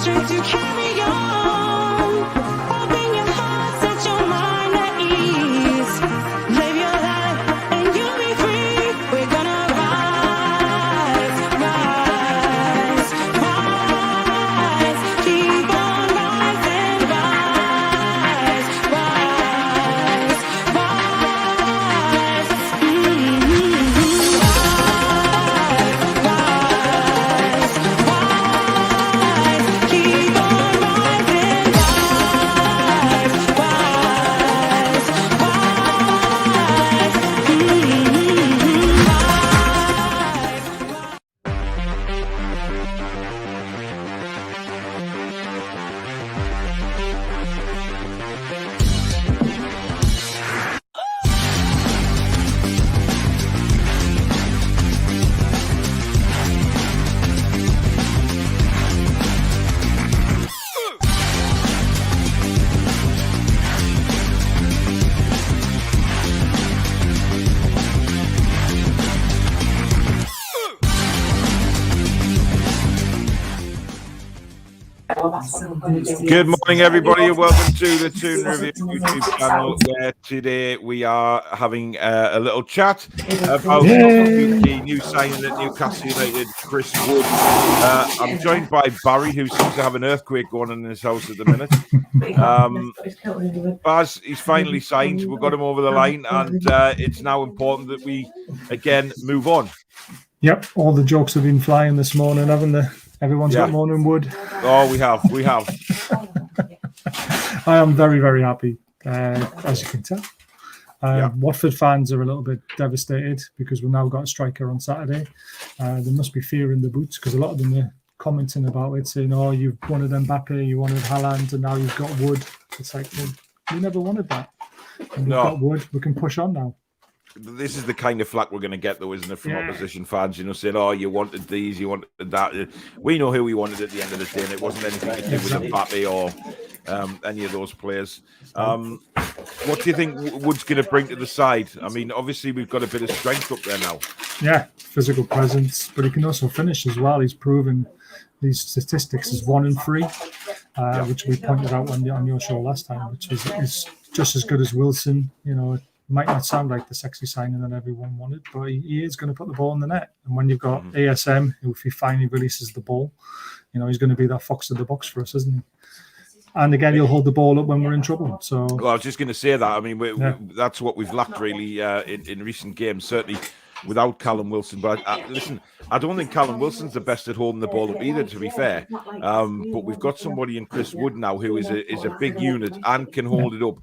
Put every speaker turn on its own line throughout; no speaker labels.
strength to carry on. Open your heart, set your mind at ease. Live your life and you'll be free. We're gonna rise, rise, rise. Keep on rising, rise, rise, rise. Keep on rising, rise, rise,
Good morning, everybody, and welcome to the Toon Review YouTube channel, where today we are having a little chat about the new signing at Newcastle United, Chris Wood. I'm joined by Barry, who seems to have an earthquake going on in his house at the minute. Baz, he's finally signed. We've got him over the line, and it's now important that we, again, move on.
Yep, all the jokes have been flying this morning, haven't they? Everyone's got morning wood.
Oh, we have.
I am very, very happy, as you can tell. Watford fans are a little bit devastated because we've now got a striker on Saturday. There must be fear in the boots because a lot of them are commenting about it, saying, "Oh, you've wanted Mbappe, you wanted Haaland, and now you've got Wood." It's like, well, we never wanted that. And we've got Wood. We can push on now.
This is the kind of flack we're going to get, though, isn't it, from opposition fans? You know, saying, "Oh, you wanted these, you wanted that." We know who we wanted at the end of the day, and it wasn't anything to do with Mbappe or any of those players. What do you think Wood's going to bring to the side? I mean, obviously we've got a bit of strength up there now. Yeah,
physical presence, but he can also finish as well. He's proven these statistics as 1 and 3, which we pointed out on your show last time, which is just as good as Wilson. You know, it might not sound like the sexy signing that everyone wanted, but he is going to put the ball in the net. And when you've got ASM, who if he finally releases the ball, you know, he's going to be that fox of the box for us, isn't he? And again, he'll hold the ball up when we're in trouble. So,
well, I was just going to say that. I mean, that's what we've lacked really in recent games, certainly without Callum Wilson. But listen, I don't think Callum Wilson's the best at holding the ball up either, to be fair. But we've got somebody in Chris Wood now who is a big unit and can hold it up.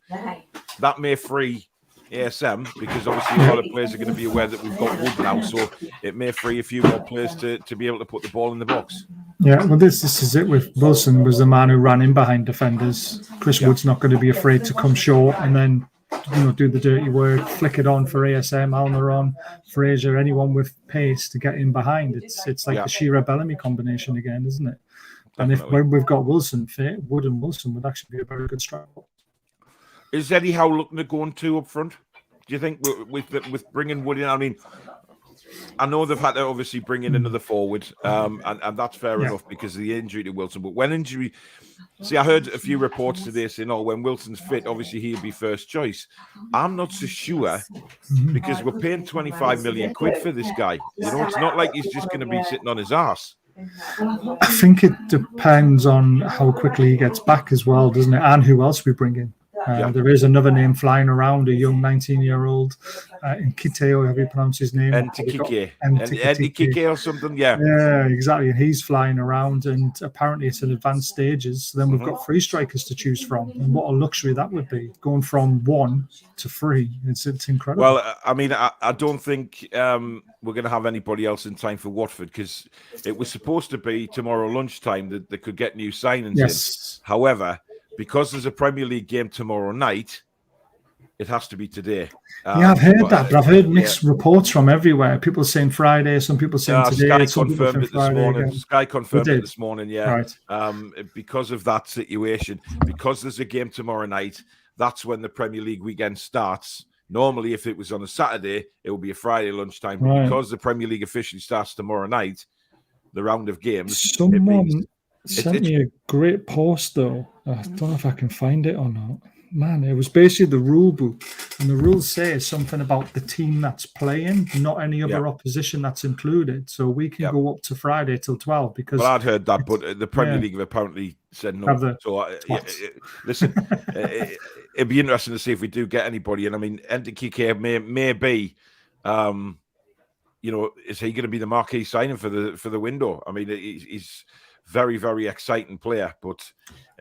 That may free ASM, because obviously a lot of players are going to be aware that we've got Wood now, so it may free a few more players to be able to put the ball in the box.
Yeah, well, this is it. With Wilson was the man who ran in behind defenders. Chris Wood's not going to be afraid to come short and then, you know, do the dirty work, flick it on for ASM, Almiron, Fraser, anyone with pace to get in behind. It's like the Shearer Bellamy combination again, isn't it? And when we've got Wilson fit, Wood and Wilson would actually be a very good strike.
Is Eddie Howe looking at going 2 up front? Do you think with bringing Wood in? I mean, I know they've had to obviously bring in another forward, and that's fair enough because of the injury to Wilson. But when injury, I heard a few reports today saying, "Oh, when Wilson's fit, obviously he'll be first choice." I'm not so sure because we're paying 25 million quid for this guy. You know, it's not like he's just going to be sitting on his arse.
I think it depends on how quickly he gets back as well, doesn't it? And who else we bring in. There is another name flying around, a young 19-year-old Nkite, or how do you pronounce his name?
Nkite or something,
Yeah, exactly. And he's flying around, and apparently it's in advanced stages. So then we've got 3 strikers to choose from. And what a luxury that would be, going from 1 to 3. It's incredible.
Well, I mean, I don't think we're going to have anybody else in time for Watford, because it was supposed to be tomorrow lunchtime that they could get new signings in. However, because there's a Premier League game tomorrow night, it has to be today.
I've heard that, but I've heard mixed reports from everywhere. People saying Friday, some people saying today.
Sky confirmed it this morning. Sky confirmed it this morning,
Right.
Because of that situation, because there's a game tomorrow night, that's when the Premier League weekend starts. Normally, if it was on a Saturday, it would be a Friday lunchtime. But because the Premier League officially starts tomorrow night, the round of games,
Sent
it's
me a great post though. I don't know if I can find it or not. Man, it was basically the rule book, and the rules say something about the team that's playing, not any
yeah,
other opposition that's included. So we can
yeah.
go up to Friday till 12 because
Well, I'd heard that, but the Premier
yeah,
League have apparently said no.
have the
So,
twats.
listen, it'd be interesting to see if we do get anybody. And I mean, Ndikike may be, is he going to be the marquee signing for the window? I mean, he's very, very exciting player, but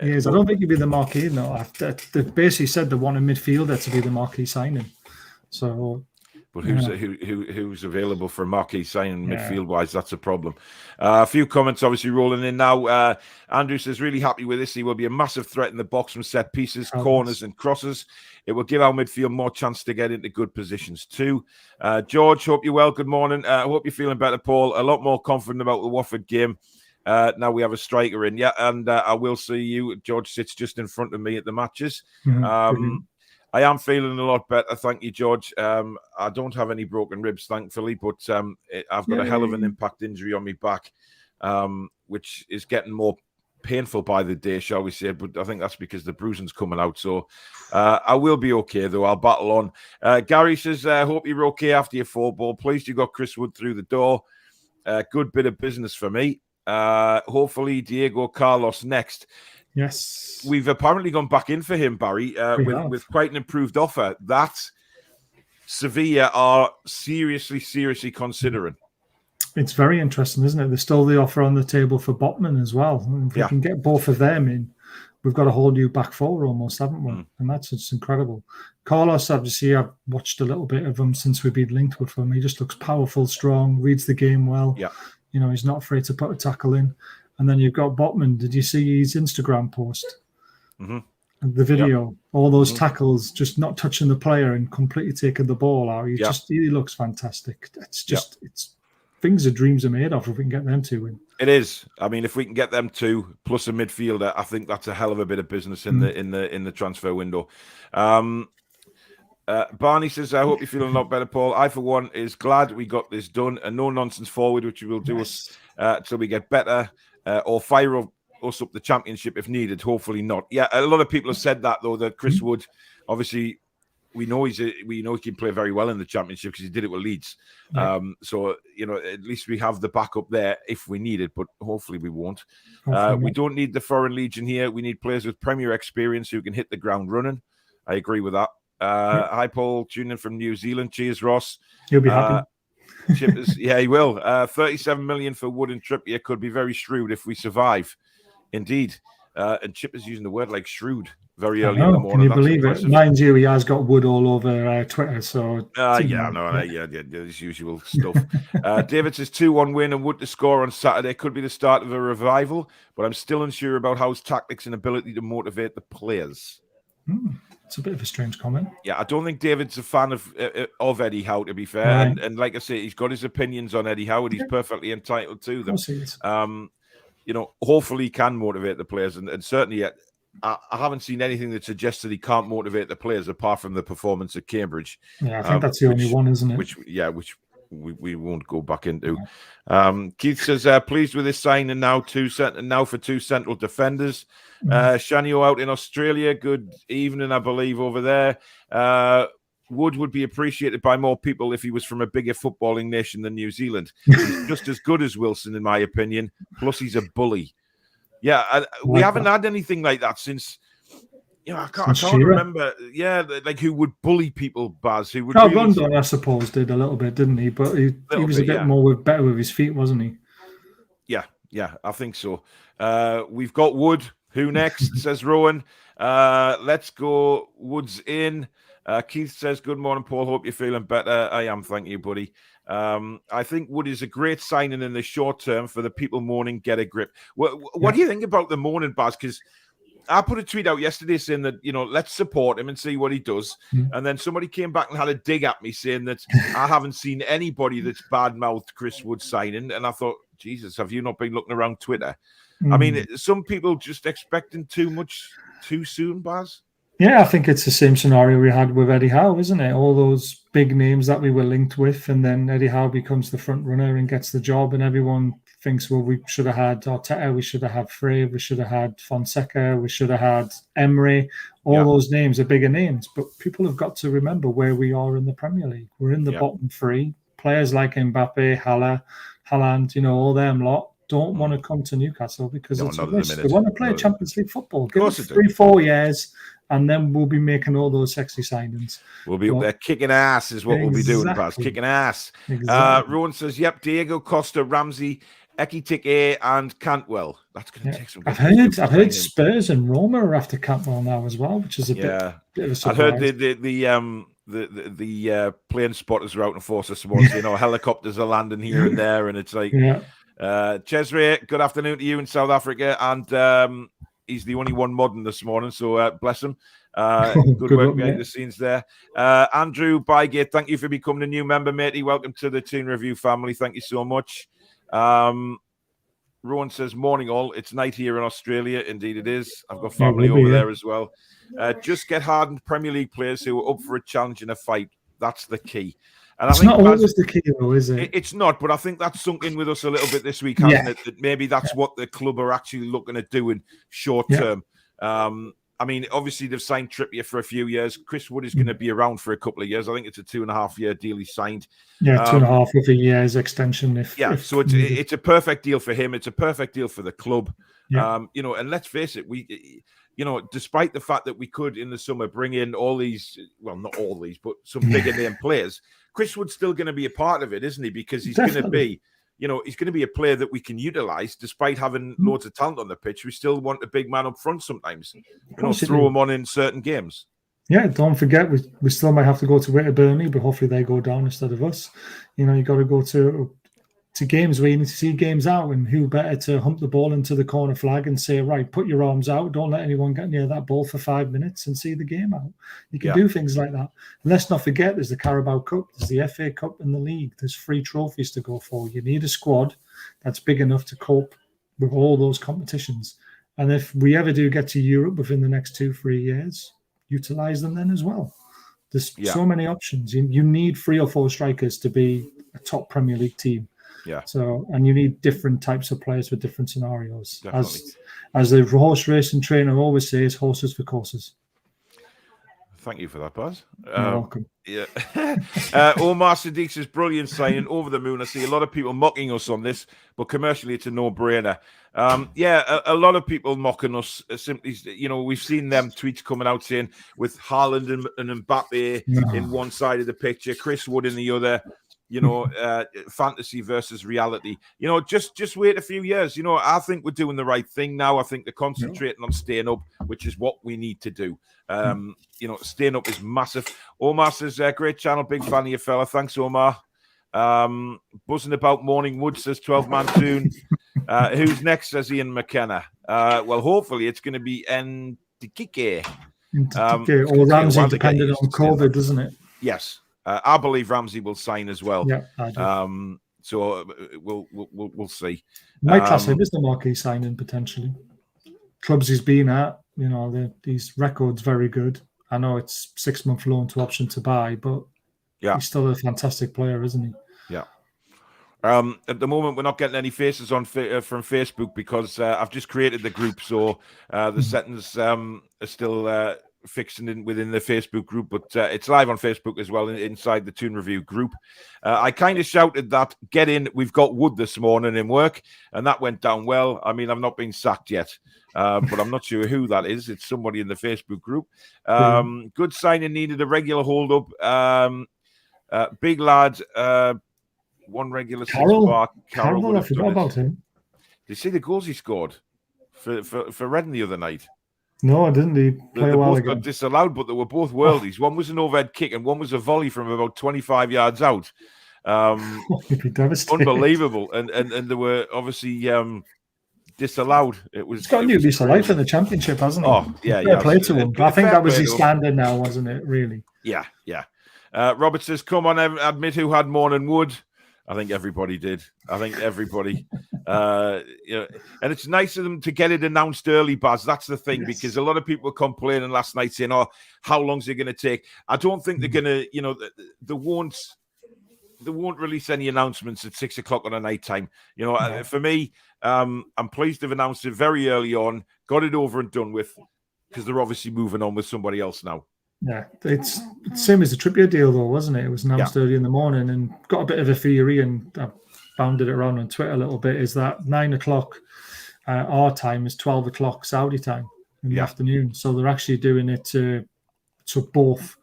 Yes, I don't think he'd be the marquee. No, they basically said they want a midfielder to be the marquee signing. So,
but
yeah.
who's available for a marquee signing
Yeah.
midfield wise? That's a problem. A few comments obviously rolling in now. Andrew says really happy with this. He will be a massive threat in the box from set pieces, corners, and crosses. It will give our midfield more chance to get into good positions too. George, hope you're well. Good morning. I hope you're feeling better, Paul. A lot more confident about the Watford game. Now we have a striker in, and I will see you. George sits just in front of me at the matches. I am feeling a lot better, thank you, George. I don't have any broken ribs, thankfully, but I've got a hell of an impact injury on my back, which is getting more painful by the day, shall we say. But I think that's because the bruising's coming out. So I will be okay, though. I'll battle on. Gary says, hope you're okay after your fall ball. Pleased you got Chris Wood through the door. Good bit of business for me. Hopefully Diego Carlos next.
Yes,
we've apparently gone back in for him, Barry, with quite an improved offer that Sevilla are seriously considering.
It's very interesting, isn't it? There's still the offer on the table for Botman as well. If we can get both of them in, we've got a whole new back four almost, haven't we? And that's just incredible. Carlos, obviously, I've watched a little bit of him since we've been linked with him. He just looks powerful, strong, reads the game well.
Yeah.
He's not afraid to put a tackle in. And then you've got Botman. Did you see his Instagram post? The video, all those tackles, just not touching the player and completely taking the ball out. He looks fantastic. It's just, it's things that dreams are made of if we can get them two in. It
is. I mean, if we can get them two plus a midfielder, I think that's a hell of a bit of business in the transfer window. Barney says, I hope you're feeling a lot better, Paul. I, for one, is glad we got this done. A no-nonsense forward, which will do us till we get better, or fire us up the championship if needed. Hopefully not. Yeah, a lot of people have said that, though, that Chris Wood, obviously, we know he can play very well in the championship because he did it with Leeds. Yeah. So, at least we have the backup there if we need it, but hopefully we won't. We don't need the foreign legion here. We need players with Premier experience who can hit the ground running. I agree with that. Hi, Paul, tuning in from New Zealand. Cheers, Ross.
He'll be happy.
Chippers, yeah, he will. 37 million for Wood and Trippier could be very shrewd if we survive. Indeed. And Chipper's using the word like shrewd very early in the morning.
Can you believe it? Mind you, he has got Wood all over Twitter. So
his usual stuff. David says 2-1 win and Wood to score on Saturday could be the start of a revival, but I'm still unsure about his tactics and ability to motivate the players.
It's a bit of a strange comment.
Yeah, I don't think David's a fan of Eddie Howe, to be fair. Right. And like I say, he's got his opinions on Eddie Howe, and he's perfectly entitled to them. Hopefully he can motivate the players. And certainly I haven't seen anything that suggests that he can't motivate the players apart from the performance at Cambridge.
Yeah, I think that's the only one, isn't it?
Which we won't go back into. Keith says, pleased with this signing now for two central defenders. Shanio out in Australia. Good evening, I believe, over there. Wood would be appreciated by more people if he was from a bigger footballing nation than New Zealand. He's just as good as Wilson, in my opinion. Plus, he's a bully. Yeah, we haven't had anything like that since... I can't remember. Yeah, like who would bully people, Baz? Who would?
Rondon, I suppose, did a little bit, didn't he? But he was a bit more better with his feet, wasn't he?
Yeah, I think so. We've got Wood. Who next? Says Rowan. Let's go. Wood's in. Keith says, "Good morning, Paul. Hope you're feeling better." I am, thank you, buddy. I think Wood is a great signing in the short term for the people mourning. Get a grip. What do you think about the mourning, Baz? Because I put a tweet out yesterday saying that, let's support him and see what he does. And then somebody came back and had a dig at me saying that I haven't seen anybody that's bad-mouthed Chris Wood signing. And I thought, Jesus, have you not been looking around Twitter? I mean, some people just expecting too much too soon, Baz.
Yeah, I think it's the same scenario we had with Eddie Howe, isn't it? All those big names that we were linked with, and then Eddie Howe becomes the front runner and gets the job, and everyone thinks, well, we should have had Arteta, we should have had Frey, we should have had Fonseca, we should have had Emery. All those names are bigger names, but people have got to remember where we are in the Premier League. We're in the bottom three. Players like Mbappe, Haaland, all them lot don't want to come to Newcastle because it's a risk. They want to play Champions League football. Give us 3-4 years, and then we'll be making all those sexy signings.
We'll be up there kicking ass is what we'll be doing, Baz. Kicking ass.
Exactly.
Rowan says, yep, Diego Costa, Ramsey, Ekitike, and Cantwell. That's going to take some.
I've heard Spurs and Roma are after Cantwell now as well, which is a bit of a surprise.
I heard the plane spotters are out in force this morning. Helicopters are landing here and there, and it's like, Cesare, good afternoon to you in South Africa, and he's the only one modding this morning, so bless him. Good work behind the scenes there. Andrew Bygate, thank you for becoming a new member, matey. Welcome to the Toon Review family. Thank you so much. Rowan says, morning all. It's night here in Australia. Indeed it is. I've got family over there as well. Just get hardened Premier League players who are up for a challenge in a fight. That's the key. And
it's not always the key, though, is it?
It's not, but I think that's sunk in with us a little bit this week, hasn't it? That maybe that's what the club are actually looking at doing short term. I mean, obviously, they've signed Trippier for a few years. Chris Wood is going to be around for a couple of years. I think it's a 2.5-year deal he signed. Yeah,
2.5 with a year's extension.
So it's a perfect deal for him. It's a perfect deal for the club. And let's face it, we despite the fact that we could in the summer bring in all these, well, not all these, but some bigger name players, Chris Wood's still going to be a part of it, isn't he? Because he's going to be, he's going to be a player that we can utilize despite having loads of talent on the pitch. We still want a big man up front sometimes, throw him on in certain games.
Yeah, don't forget, we still might have to go to Burnley, but hopefully they go down instead of us. You got to go to games where you need to see games out, and who better to hump the ball into the corner flag and say, right, put your arms out, don't let anyone get near that ball for 5 minutes and see the game out. You can do things like that. And let's not forget, there's the Carabao Cup, there's the FA Cup and the league. There's 3 trophies to go for. You need a squad that's big enough to cope with all those competitions. And if we ever do get to Europe within the next 2-3 years, utilize them then as well. There's so many options. You need 3 or 4 strikers to be a top Premier League team.
Yeah.
So, and you need different types of players with different scenarios. Definitely. As the horse racing trainer always says, horses for courses.
Thank you for that, Baz.
You're welcome.
Yeah. Omar Sadiq is brilliant signing, over the moon. I see a lot of people mocking us on this, but commercially it's a no-brainer. A lot of people mocking us simply, we've seen them tweets coming out saying with Haaland and Mbappe in one side of the picture, Chris Wood in the other, fantasy versus reality. Just wait a few years. I think we're doing the right thing now. I think they're concentrating on staying up, which is what we need to do. Staying up is massive. Omar says, great channel, big fan of your fella. Thanks, Omar. Buzzing about Morning Wood says 12-man Toon. Who's next, says Ian McKenna. Well, hopefully it's going to be Ndikike.
Or Ramsey, depending on COVID, doesn't it?
Yes. I believe Ramsey will sign as well. Yeah, I do. So we'll see.
My class is the marquee signing potentially. Clubs he's been at, these records very good. I know it's 6-month loan to option to buy, but he's still a fantastic player, isn't he?
Yeah. At the moment, we're not getting any faces on from Facebook because I've just created the group, so the settings are still fixing within the Facebook group, but it's live on Facebook as well inside the Toon Review group. I kind of shouted that, get in, we've got Wood this morning in work, and that went down well. I mean, I've not been sacked yet, but I'm not sure who that is. It's somebody in the Facebook group. Good signing, needed a regular hold-up. Big lad, one regular
Carroll,
Carroll,
I forgot about him.
Did you see the goals he scored for Reading the other night?
No, I didn't. He play a while
both
ago.
got disallowed, but they were both worldies. One was an overhead kick and one was a volley from about 25 yards out.
He'd be devastated.
Unbelievable. And they were obviously disallowed.
He's got a new lease of life in the Championship, hasn't he?
Oh, yeah.
Fair play to him. But I think that was his standard now, wasn't it, really?
Yeah. Robert says, come on, admit who had Morning Wood. I think everybody did. And it's nice of them to get it announced early, Baz. That's the thing, because a lot of people were complaining last night saying, how long is it going to take? I don't think they're going to, they won't they won't release any announcements at 6 o'clock on a night time. You know,
No.
for me, I'm pleased they've announced it very early on, got it over and done with, because they're obviously moving on with somebody else now.
Yeah, it's same as the Trippier deal, though, wasn't it? It was announced early in the morning and got a bit of a theory, and I bounded it around on Twitter a little bit, is that 9 o'clock our time is 12 o'clock Saudi time in the afternoon. So they're actually doing it so both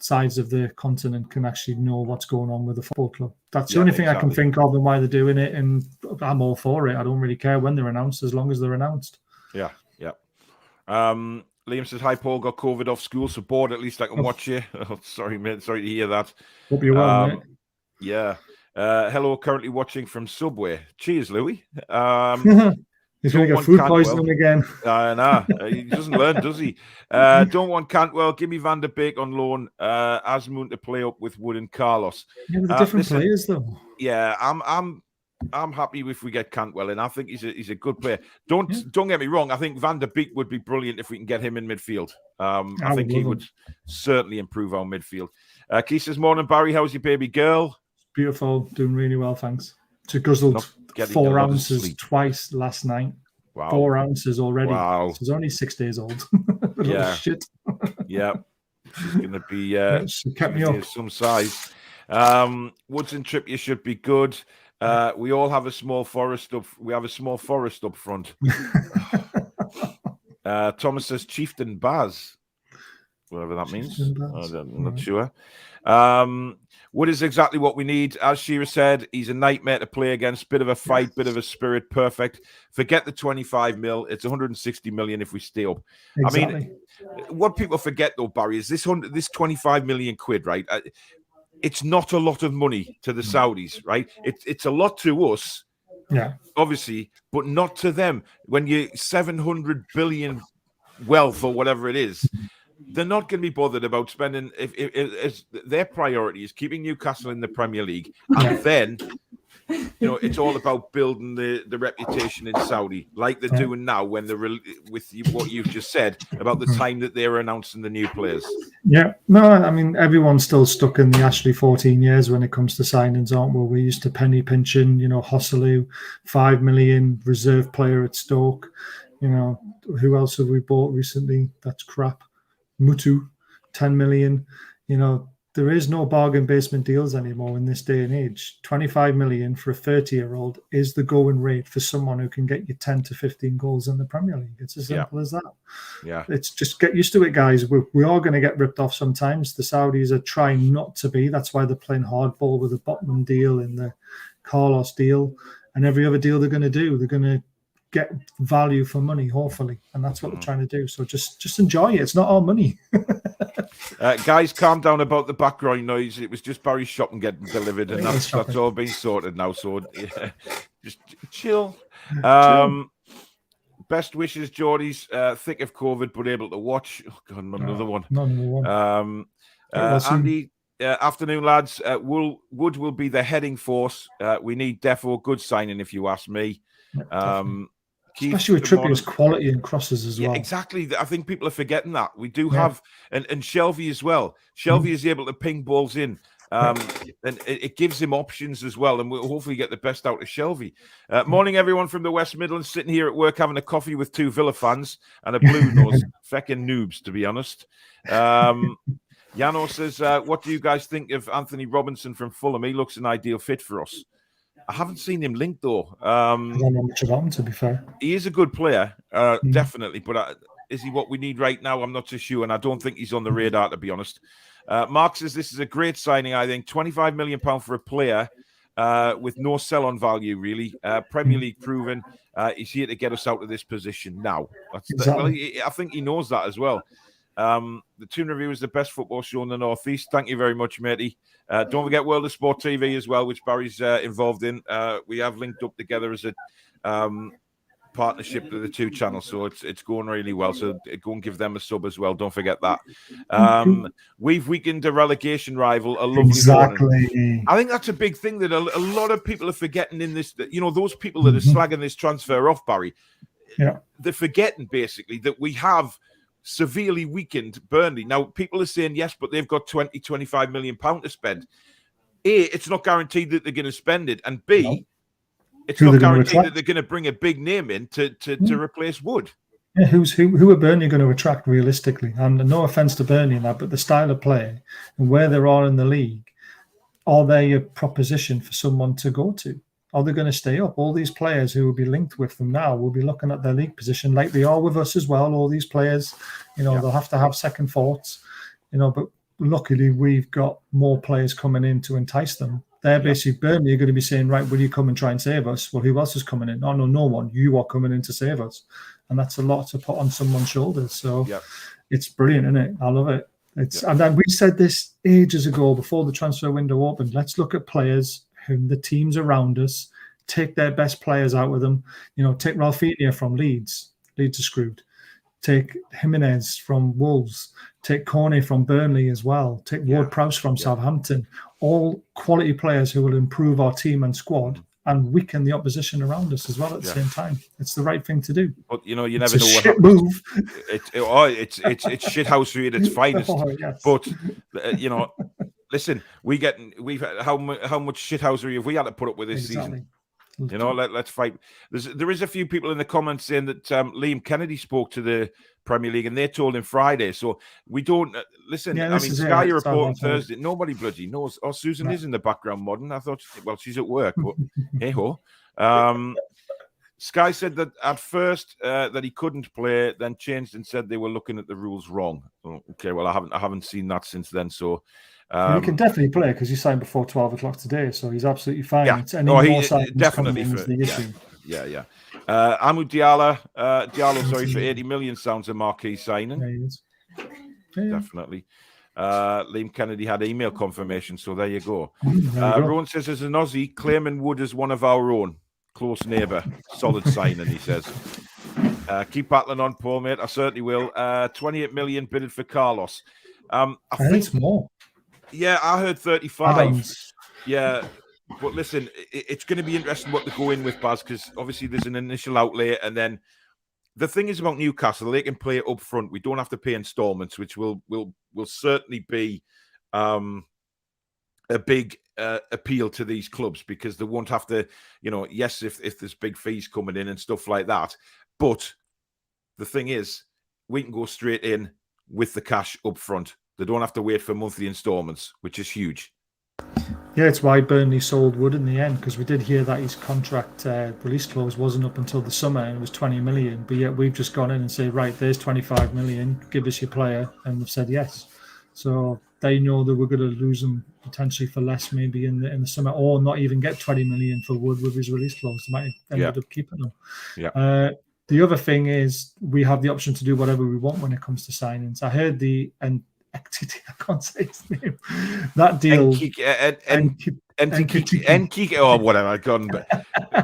sides of the continent can actually know what's going on with the football club. That's the only thing I can think of and why they're doing it, and I'm all for it. I don't really care when they're announced, as long as they're announced.
Yeah. Liam says, hi, Paul, got COVID off school, so bored, at least I can watch you. Oh, sorry, mate. Sorry to hear that.
Hope you're well, mate.
Yeah. Hello, currently watching from Subway. Cheers, Louis.
He's going to get food poisoning again.
Nah, he doesn't learn, does he? Don't want Cantwell. Give me Van der Beek on loan. Asmoon to play up with Wood and Carlos.
Yeah, but the different players, though.
Yeah, I'm happy if we get Cantwell in. I think he's a good player. Don't get me wrong. I think Van der Beek would be brilliant if we can get him in midfield. I think he would certainly improve our midfield. Keith says, morning, Barry. How's your baby girl?
Beautiful. Doing really well, thanks. She guzzled 4 ounces twice last night.
Wow.
4 ounces already.
Wow.
She's only 6 days old.
Yeah.
Shit.
Yeah. She's going to be
she kept me up.
Some size. Woods and Trippier should be good. We all have a small forest up. We have a small forest up front. Thomas says Chieftain Baz, whatever that means. I'm not sure. Wood is exactly what we need. As Shearer said, he's a nightmare to play against. Bit of a fight, bit of a spirit. Perfect. Forget the 25 mil. It's 160 million if we stay up.
Exactly.
I mean, what people forget though, Barry, is this 25 million quid, right? It's not a lot of money to the Saudis, right? It's a lot to us, obviously, but not to them. When you're 700 billion wealth or whatever it is, they're not going to be bothered about spending. If their priority is keeping Newcastle in the Premier League, and then it's all about building the reputation in Saudi, like they're doing now when they're with what you've just said about the time that they're announcing the new players.
Yeah, no, I mean, everyone's still stuck in the Ashley 14 years when it comes to signings, aren't we? We used to penny pinching, Hosselu, 5 million, reserve player at Stoke. Who else have we bought recently? That's crap. Mutu, 10 million. There is no bargain basement deals anymore in this day and age. 25 million for a 30-year-old is the going rate for someone who can get you 10 to 15 goals in the Premier League. It's as simple as that.
Yeah.
It's just get used to it, guys. We are going to get ripped off sometimes. The Saudis are trying not to be. That's why they're playing hardball with the Botman deal and the Carlos deal and every other deal they're going to do. They're going to get value for money, hopefully, and that's what they're trying to do. So just enjoy it. It's not our money.
Guys, calm down about the background noise. It was just Barry's shopping getting delivered, and that's all been sorted now. So just chill. Best wishes, Geordies. Thick of COVID, but able to watch. Oh God, another one. Andy. Afternoon, lads. Wood will be the heading force. We need defo good signing, if you ask me.
Especially with Trippier's quality and crosses as well.
Yeah, exactly. I think people are forgetting that. We do have, and Shelvey as well. Shelvey is able to ping balls in. And it gives him options as well. And we'll hopefully get the best out of Shelvey. Morning, everyone from the West Midlands. Sitting here at work having a coffee with 2 Villa fans and a blue nose. Feckin' noobs, to be honest. Yano says, what do you guys think of Anthony Robinson from Fulham? He looks an ideal fit for us. I haven't seen him linked, though. I
don't know much about him, to be fair.
He is a good player, definitely. But is he what we need right now? I'm not so sure. And I don't think he's on the radar, to be honest. Mark says this is a great signing, I think. £25 million for a player with no sell-on value, really. Premier League proven. He's here to get us out of this position now. Exactly. I think he knows that as well. The Toon Review is the best football show in the Northeast. Thank you very much, matey. Don't forget World of Sport TV as well, which Barry's involved in. We have linked up together as a partnership with the 2 channels, so it's going really well. So go and give them a sub as well. Don't forget that. We've weakened a relegation rival. A lovely morning. I think that's a big thing that a lot of people are forgetting in this. Those people that are slagging this transfer off, Barry.
Yeah,
they're forgetting basically that we have severely weakened Burnley. Now, people are saying, yes, but they've got 25 million pounds to spend. it's not guaranteed that they're going to spend it, and B,
No.
it's
Who
not
they're gonna
guaranteed that
attract.
they're going to bring a big name in to replace Wood.
Yeah, who are Burnley going to attract realistically? And no offense to Burnley in that, but the style of play and where they are in the league, are they a proposition for someone to go to? Are they going to stay up? All these players who will be linked with them now will be looking at their league position like they are with us as well. All these players, they'll have to have second thoughts, but luckily we've got more players coming in to entice them. They're basically Burnley are going to be saying, right, will you come and try and save us? Well, who else is coming in? Oh, no one. You are coming in to save us. And that's a lot to put on someone's shoulders. So it's brilliant, isn't it? I love it. And then we said this ages ago before the transfer window opened. Let's look at players whom the teams around us take their best players out with them. Take Rafinha from Leeds. Leeds are screwed. Take Jimenez from Wolves. Take Corney from Burnley as well. Take Ward-Prowse from Southampton. All quality players who will improve our team and squad and weaken the opposition around us as well at the same time. It's the right thing to do.
But you never know what
shit
happens.
Move.
It's shithousery at its finest. But listen, we've how much shithousery have we had to put up with this season? Let's fight. There is a few people in the comments saying that Liam Kennedy spoke to the Premier League and they told him Friday. So we don't listen. I mean, Sky are reporting Thursday. Nobody bloody knows. Oh, Susan is in the background modern. I thought, well, she's at work, but hey ho. Sky said that at first that he couldn't play, then changed and said they were looking at the rules wrong. Oh, okay, well, I haven't seen that since then. So.
He can definitely play because he signed before 12 o'clock today, so he's absolutely fine.
Yeah, definitely for the issue. Yeah. Amu Diallo, for 80 million sounds a marquee signing. Definitely. Liam Kennedy had email confirmation, so there you go. Rowan says, as an Aussie, claiming Wood as one of our own, close neighbour, solid signing. He says, keep battling on, Paul, mate. I certainly will. 28 million bidded for Carlos. I think
it's more.
Yeah, I heard 35. Yeah, but listen, it's going to be interesting what they go in with, Baz, because obviously there's an initial outlay, and then the thing is about Newcastle, they can play it up front. We don't have to pay installments, which will certainly be a big appeal to these clubs because they won't have to, yes, if there's big fees coming in and stuff like that. But the thing is, we can go straight in with the cash up front. They don't have to wait for monthly installments, which is huge.
Yeah, it's why Burnley sold Wood in the end, because we did hear that his contract release clause wasn't up until the summer and it was 20 million. But yet we've just gone in and said, right, there's 25 million, give us your player. And they've said yes. So they know that we're going to lose him potentially for less maybe in the summer, or not even get 20 million for Wood with his release clause. They might end up keeping him.
Yeah.
The other thing is we have the option to do whatever we want when it comes to signings. I heard I can't say his name. That deal.
Enkike or whatever. I gone, but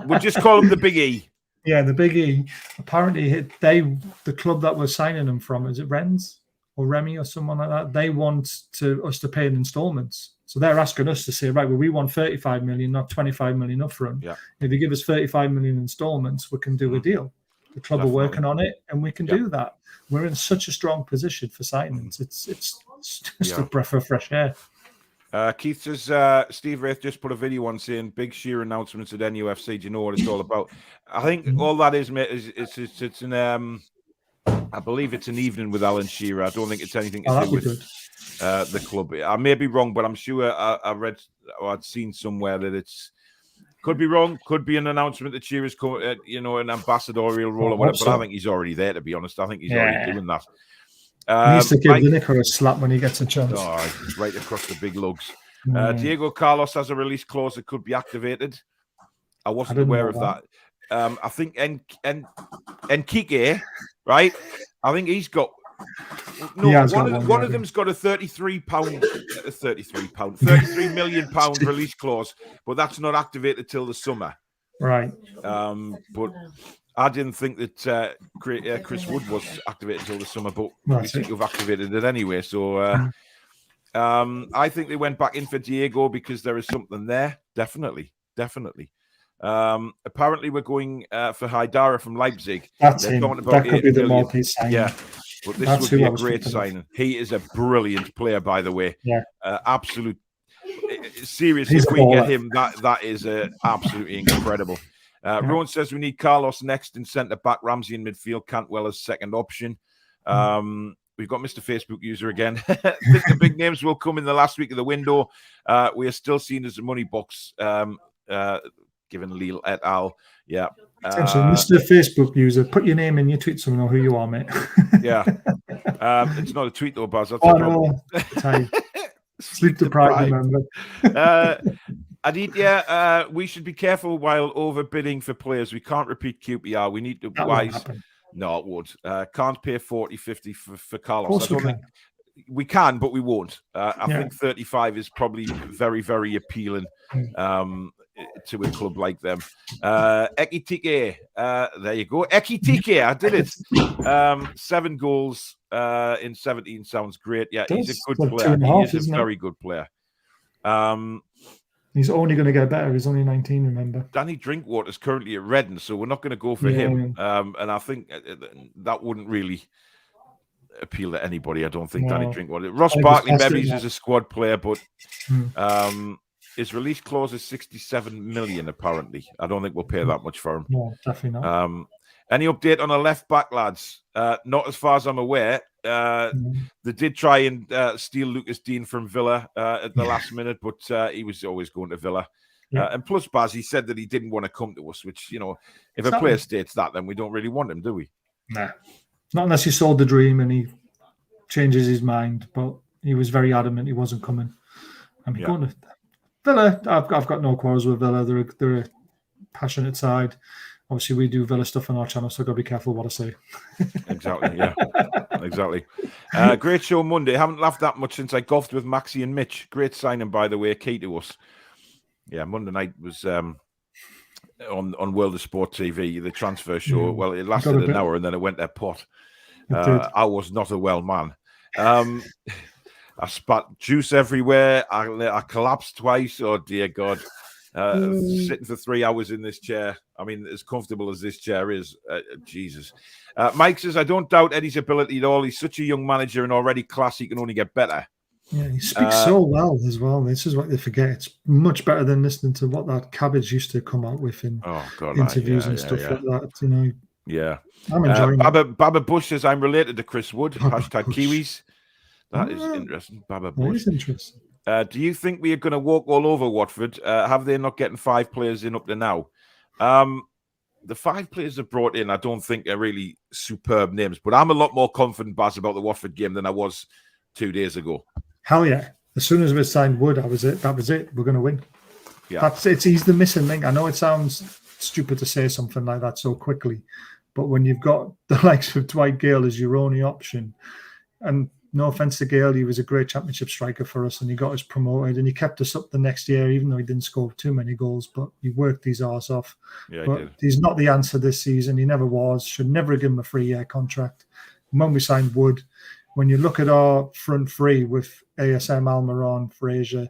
we'll just call him the Big E.
Yeah, the Big E. Apparently, the club that we're signing him from, is it Rennes or Remy or someone like that? They want us to pay in installments. So they're asking us to say, right, well, we want 35 million, not 25 million upfront.
Yeah.
If you give us 35 million installments, we can do a deal. The club are working on it, and we can do that. We're in such a strong position for signings. It's just a breath of fresh air.
Keith says, Steve Wraith just put a video on saying big sheer announcements at NUFC. Do you know what it's all about? I think all that is, mate, it's an I believe it's an evening with Alan Shearer. I don't think it's anything to do with the club. I may be wrong, but I'm sure I read or I'd seen somewhere that it's. Could be wrong. Could be an announcement that Shearer's, an ambassadorial role or whatever. But I think he's already there, to be honest. I think he's already doing that.
He needs to give Lineker a slap when he gets a chance.
Oh, right across the big lugs. Diego Carlos has a release clause that could be activated. I wasn't aware of that. I think Enkike, right? I think he's got. No, one of them's got a 33 million pound release clause, but that's not activated till the summer.
Right.
But I didn't think that Chris Wood was activated until the summer, but we think you've activated it anyway. So I think they went back in for Diego because there is something there. Definitely. Apparently, we're going for Haidara from Leipzig.
That's him. That could be the multi signing.
Yeah. But this would be a great signing. He is a brilliant player, by the way.
Yeah.
Absolute. seriously,
He's
if
a
we get
baller.
him, that is absolutely incredible. Rowan says we need Carlos next in centre back, Ramsey in midfield, Cantwell as second option. We've got Mr. Facebook user again. I think the big names will come in the last week of the window. We are still seen as a money box, given Lille et al. Yeah.
Attention, Mr. Facebook user, put your name in your tweet so we know who you are, mate.
Yeah. It's not a tweet though, Baz. That's
Oh,
the problem.
no. Tight. Sleep deprived, remember.
Aditya, we should be careful while overbidding for players. We can't repeat QPR. We need to
That won't
wise.
happen.
No, it would. Can't pay 40, 50 for
Of
Carlos.
course
I
we
don't
can.
think we can, but we won't. I
Yeah.
think 35 is probably very, very appealing to a club like them. Ekitike, there you go. Ekitike, I did it. 7 goals in 17 sounds great. Yeah, he's a
Does.
good
Like
player.
2.5,
He is
isn't
a
it?
very good player.
He's only going to get better. He's only 19, remember.
Danny Drinkwater's currently at Reading, so we're not going to go for him. And I think that wouldn't really appeal to anybody. I don't think Danny
No.
Drinkwater. Ross
I think
Barkley,
it's
maybe
faster,
he's a squad player, but
Hmm.
his release clause is 67 million, apparently. I don't think we'll pay that much for him.
No, definitely not.
Any update on a left back, lads? Not as far as I'm aware. They did try and steal Lucas Dean from Villa at the last minute, but he was always going to Villa.
Yeah.
And plus, Baz, he said that he didn't want to come to us, which, if a
Exactly.
player states that, then we don't really want him, do we?
Nah. Not unless he sold the dream and he changes his mind, but he was very adamant he wasn't coming. I mean, going to Villa, I've got no quarrels with Villa. They're a passionate side. Obviously, we do Villa stuff on our channel, so I've got to be careful what I say.
Exactly, yeah. Exactly. Great show Monday. Haven't laughed that much since I golfed with Maxie and Mitch. Great signing, by the way, key to us. Yeah, Monday night was on World of Sport TV, the transfer show. Well, it lasted an hour and then it went their pot. I was not a well man. I spat juice everywhere. I collapsed twice. Oh, dear God. Sitting for 3 hours in this chair. I mean, as comfortable as this chair is, Jesus. Mike says, I don't doubt Eddie's ability at all. He's such a young manager and already class. He can only get better.
Yeah, he speaks so well as well. This is what they forget. It's much better than listening to what that Cabbage used to come out with in interviews and stuff like that.
Yeah.
I'm enjoying it.
Baba Bush says, I'm related to Chris Wood. Hashtag
Bush.
Kiwis. That is interesting. Baba Bush.
That is interesting.
Do you think we are going to walk all over Watford? Have they not getting 5 players in up to now? The 5 players they've brought in, I don't think are really superb names, but I'm a lot more confident, Baz, about the Watford game than I was 2 days ago.
Hell yeah. As soon as we signed Wood, that was it. We're going to win.
Yeah.
That's it. He's the missing link. I know it sounds stupid to say something like that so quickly, but when you've got the likes of Dwight Gale as your only option, and no offense to Gale, he was a great championship striker for us and he got us promoted and he kept us up the next year, even though he didn't score too many goals, but he worked his arse off.
Yeah,
but
he did.
He's not the answer this season. He never was. Should never have given him a 3-year contract. And when we signed Wood, when you look at our front three with ASM, Almiron, Fraser,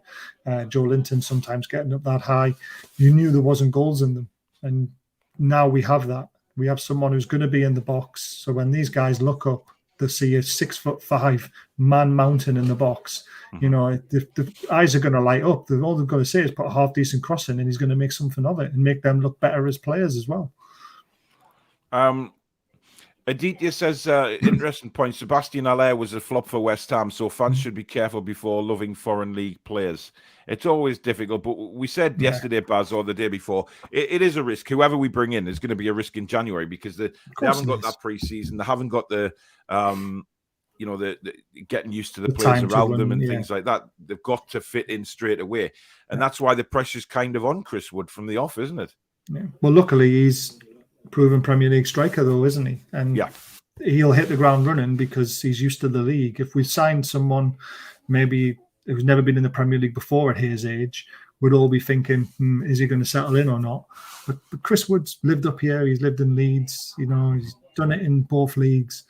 Joe Linton sometimes getting up that high, you knew there wasn't goals in them. And now we have that. We have someone who's going to be in the box. So when these guys look up, they see a 6'5" man mountain in the box. The eyes are going to light up. All they've got to say is put a half decent cross in, and he's going to make something of it and make them look better as players as well.
Aditya says, interesting point. Sebastian Haller was a flop for West Ham, so fans should be careful before loving foreign league players. It's always difficult, but we said yesterday, Baz, or the day before, it is a risk. Whoever we bring in is going to be a risk in January because they haven't got that pre-season. They haven't got the getting used to the players around them and things like that. They've got to fit in straight away. And that's why the pressure's kind of on Chris Wood from the off, isn't it?
Yeah. Well, luckily, he's proven Premier League striker, though, isn't he? And he'll hit the ground running because he's used to the league. If we signed someone maybe who's never been in the Premier League before at his age, we'd all be thinking, is he going to settle in or not? But Chris Wood's lived up here. He's lived in Leeds. He's done it in both leagues.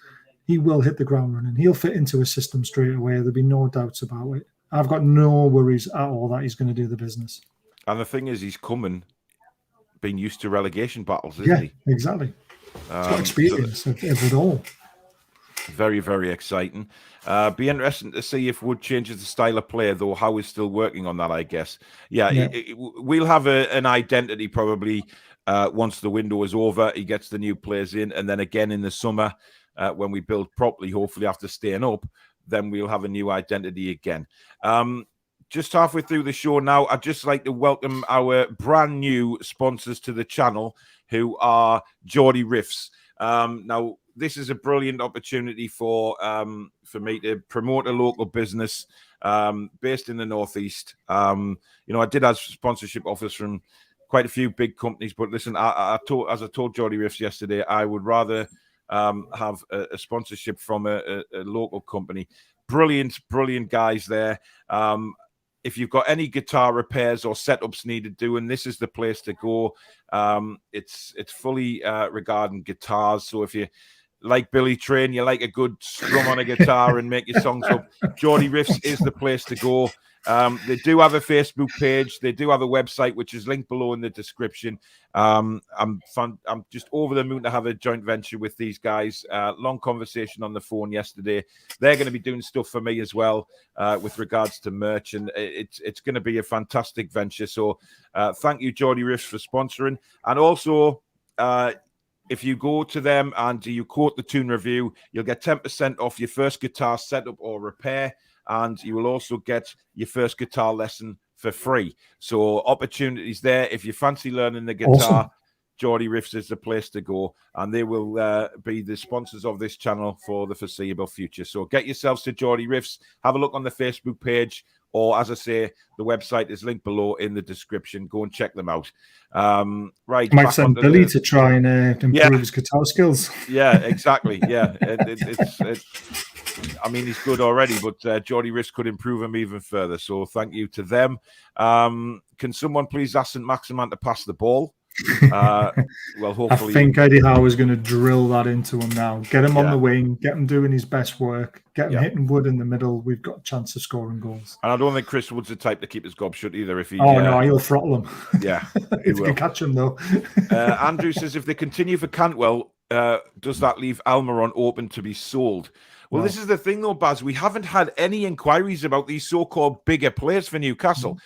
He will hit the ground running. He'll fit into a system straight away. There'll be no doubts about it. I've got no worries at all that he's going to do the business.
And the thing is, he's coming, being used to relegation battles, isn't he?
Exactly. He's got experience of it all.
Very, very exciting. Be interesting to see if Wood changes the style of play, though. How he's still working on that, I guess. Yeah. We'll have an identity probably once the window is over. He gets the new players in, and then again in the summer when we build properly, hopefully after staying up, then we'll have a new identity again. Just halfway through the show now, I'd just like to welcome our brand new sponsors to the channel, who are Geordie Riffs. Now, this is a brilliant opportunity for me to promote a local business based in the Northeast. I did have sponsorship offers from quite a few big companies, but listen, as I told Geordie Riffs yesterday, I would rather have a sponsorship from a local company. Brilliant guys there. If you've got any guitar repairs or setups needed doing, this is the place to go. It's fully regarding guitars. So if you like Billy Train, you like a good strum on a guitar and make your songs up, Geordie Riffs is the place to go. They do have a Facebook page. They do have a website, which is linked below in the description. I'm just over the moon to have a joint venture with these guys. Long conversation on the phone yesterday. They're going to be doing stuff for me as well with regards to merch, and it's going to be a fantastic venture. So thank you, Geordie Riffs, for sponsoring. And also, if you go to them and you quote the Toon review, you'll get 10% off your first guitar setup or repair. And you will also get your first guitar lesson for free. So opportunities there. If you fancy learning the guitar, awesome. Geordie Riffs is the place to go. And they will be the sponsors of this channel for the foreseeable future. So get yourselves to Geordie Riffs. Have a look on the Facebook page. Or, as I say, the website is linked below in the description. Go and check them out. Right.
Might send Billy to try and improve his guitar skills.
Yeah, exactly. Yeah. I mean, he's good already, but Geordie Riffs could improve him even further. So thank you to them. Can someone please ask St. Maximan to pass the ball? Well, hopefully.
I think Eddie Howe is going to drill that into him now. Get him on the wing, get him doing his best work, get him hitting Wood in the middle. We've got a chance of scoring goals.
And I don't think Chris Wood's the type to keep his gob shut either. If he,
no, he'll throttle him.
Yeah,
if he can catch him though.
Andrew says, if they continue for Cantwell, does that leave Almiron open to be sold? Well, this is the thing, though, Baz. We haven't had any inquiries about these so-called bigger players for Newcastle.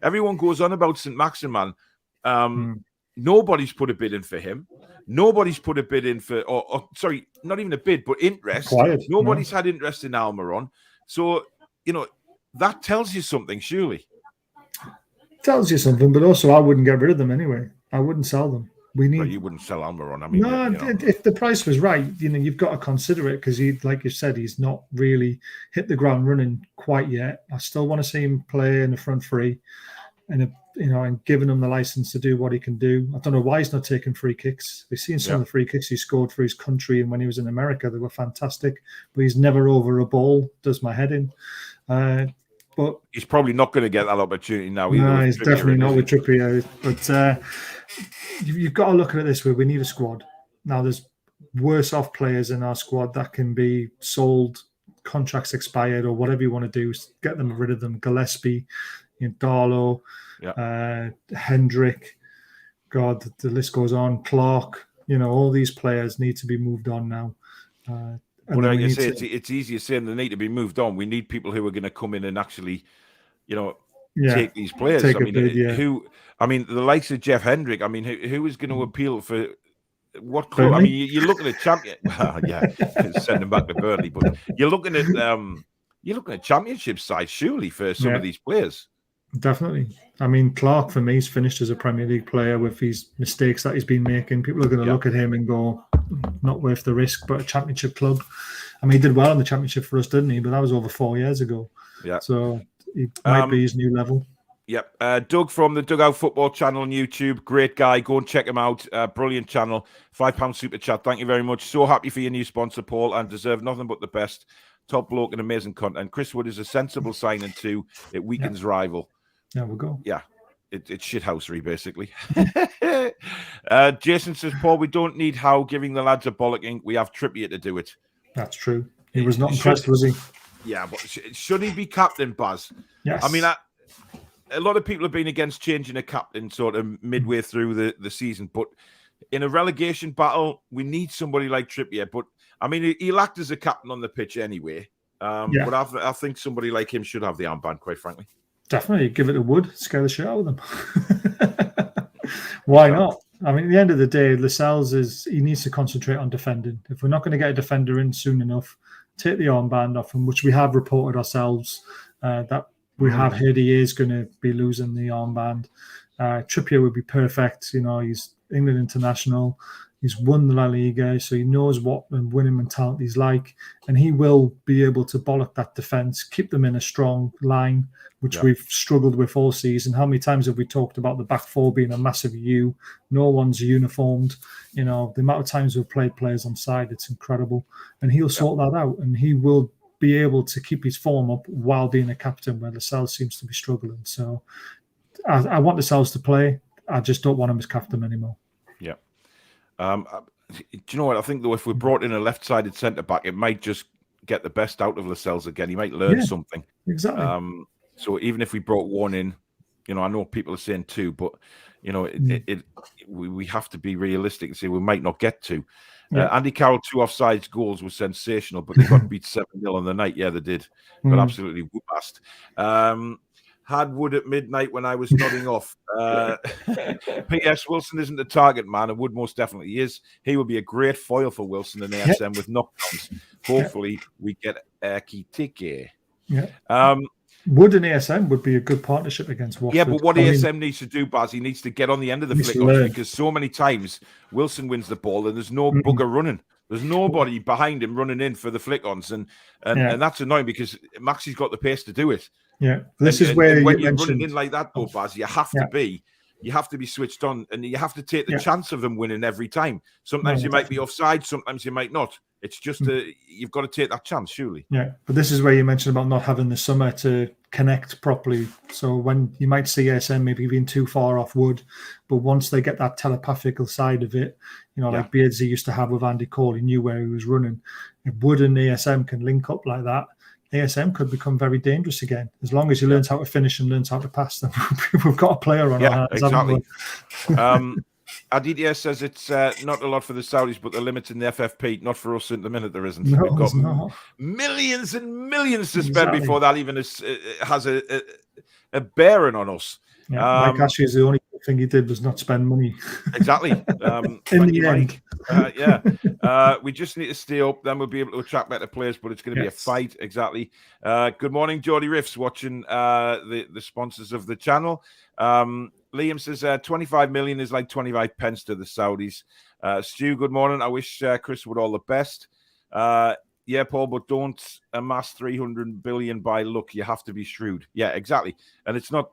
Everyone goes on about St. Maximan. Nobody's put a bid in for him. Nobody's put a bid in for, sorry, not even a bid, but interest. Nobody's had interest in Almiron. So, that tells you something, surely.
Tells you something, but also I wouldn't get rid of them anyway. I wouldn't sell them.
You wouldn't sell Almiron. I mean,
no, if the price was right, you've got to consider it because like you said, he's not really hit the ground running quite yet. I still want to see him play in the front three, and giving him the license to do what he can do. I don't know why he's not taking free kicks. We've seen some of the free kicks he scored for his country, and when he was in America, they were fantastic. But he's never over a ball. Does my head in. But
he's probably not going to get that opportunity now.
No, he's definitely not with Trippier. But you've got to look at it this way. We need a squad. Now, there's worse off players in our squad that can be sold, contracts expired, or whatever you want to do. Get them rid of them. Gillespie, Darlow, Hendrick. God, the list goes on. Clark. All these players need to be moved on now.
Well, like I say, it's easier saying they need to be moved on. We need people who are going to come in and actually, take these players. I mean, the likes of Jeff Hendrick. I mean, who is going to appeal for what club?
Burnley?
I mean, you're looking at champion. Well, send them back to Burnley, but you're looking at championship sides surely for some of these players.
Definitely. I mean, Clark for me is finished as a Premier League player with his mistakes that he's been making. People are going to look at him and go, not worth the risk, but a championship club. I mean, he did well in the championship for us, didn't he? But that was over 4 years ago. Yeah. So it might be his new level.
Yep. Doug from the Dugout Football channel on YouTube. Great guy. Go and check him out. Brilliant channel. £5 super chat. Thank you very much. So happy for your new sponsor, Paul, and deserve nothing but the best. Top bloke and amazing content. Chris Wood is a sensible signing too. It weakens rival.
There we go.
Yeah. It's shithousery, basically. Jason says, Paul, we don't need Howe giving the lads a bollocking. We have Trippier to do it.
That's true. He was not impressed, was he?
Yeah, but should he be captain, Baz?
Yes.
I mean, a lot of people have been against changing a captain sort of midway through the season, but in a relegation battle, we need somebody like Trippier. But I mean, he'll act as a captain on the pitch anyway.
Yeah.
But I think somebody like him should have the armband, quite frankly.
Definitely give it a Wood, scare the shit out of them. Why not? I mean, at the end of the day, Lascelles he needs to concentrate on defending. If we're not going to get a defender in soon enough, take the armband off him, which we have reported ourselves that we have heard he is going to be losing the armband. Trippier would be perfect. You know, he's England international. He's won the La Liga, so he knows what winning mentality is like, and he will be able to bollock that defence, keep them in a strong line, which we've struggled with all season. How many times have we talked about the back four being a massive U? No one's uniformed. You know, the amount of times we've played players on side, it's incredible. And he'll sort that out, and he will be able to keep his form up while being a captain, where Lascelles seems to be struggling. So I want Lascelles to play. I just don't want him as captain anymore.
Yeah. Do you know what? I think, though, if we brought in a left-sided centre-back, it might just get the best out of Lascelles again. He might learn something.
Exactly.
So even if we brought one in, you know, I know people are saying two, but, you know, we have to be realistic and say we might not get two. Andy Carroll, 2 offsides goals was sensational, but they got beat 7-0 on the night. Yeah, they did. Got absolutely whoop-assed. Had Wood at midnight when I was nodding off. P.S. Wilson isn't the target man, and Wood most definitely is. He will be a great foil for Wilson and ASM with knockdowns. Hopefully, we get Kitike.
Wood and ASM would be a good partnership against Watford.
Yeah, but what ASM needs to do, Baz, he needs to get on the end of the flick-ups, because so many times Wilson wins the ball and there's no bugger running. There's nobody behind him running in for the flick-ons, and that's annoying because Maxi's got the pace to do it.
Yeah, this is where
when you're running in like that, though, Baz, you have to be switched on, and you have to take the chance of them winning every time. Sometimes you might be offside, sometimes you might not. It's just you've got to take that chance, surely. Yeah,
but this is where you mentioned about not having the summer to connect properly. So when you might see ASM maybe being too far off Wood, but once they get that telepathical side of it, you know, like Beardsy used to have with Andy Cole, he knew where he was running. If Wood and ASM can link up like that, ASM could become very dangerous again. As long as he learns how to finish and learns how to pass, then we've got a player on our hands.
Exactly. Aditya says it's not a lot for the Saudis, but they're limiting the FFP. Not for us at the minute, there isn't.
No,
We've got
not.
millions and millions to spend before that even has a bearing on us.
Yeah, Mike Ashley is the only thing he did was not spend money.
Exactly.
In the end.
We just need to stay up, then we'll be able to attract better players, but it's going to be a fight. Exactly. Good morning, Geordie Riffs, watching the sponsors of the channel. Liam says 25 million is like 25 pence to the Saudis. Stu, good morning. I wish Chris Wood all the best. Yeah, Paul, but don't amass 300 billion by luck. You have to be shrewd. Yeah, exactly. And it's not.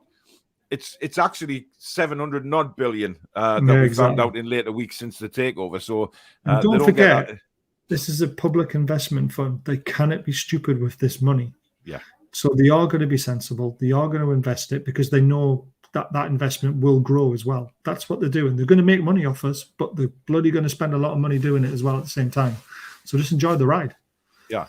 It's actually 700 odd billion that we found out in later weeks since the takeover. So
don't forget, this is a public investment fund. They cannot be stupid with this money.
Yeah.
So they are going to be sensible. They are going to invest it because they know that investment will grow as well. That's what they're doing. They're going to make money off us, but they're bloody going to spend a lot of money doing it as well at the same time. So just enjoy the ride.
Yeah.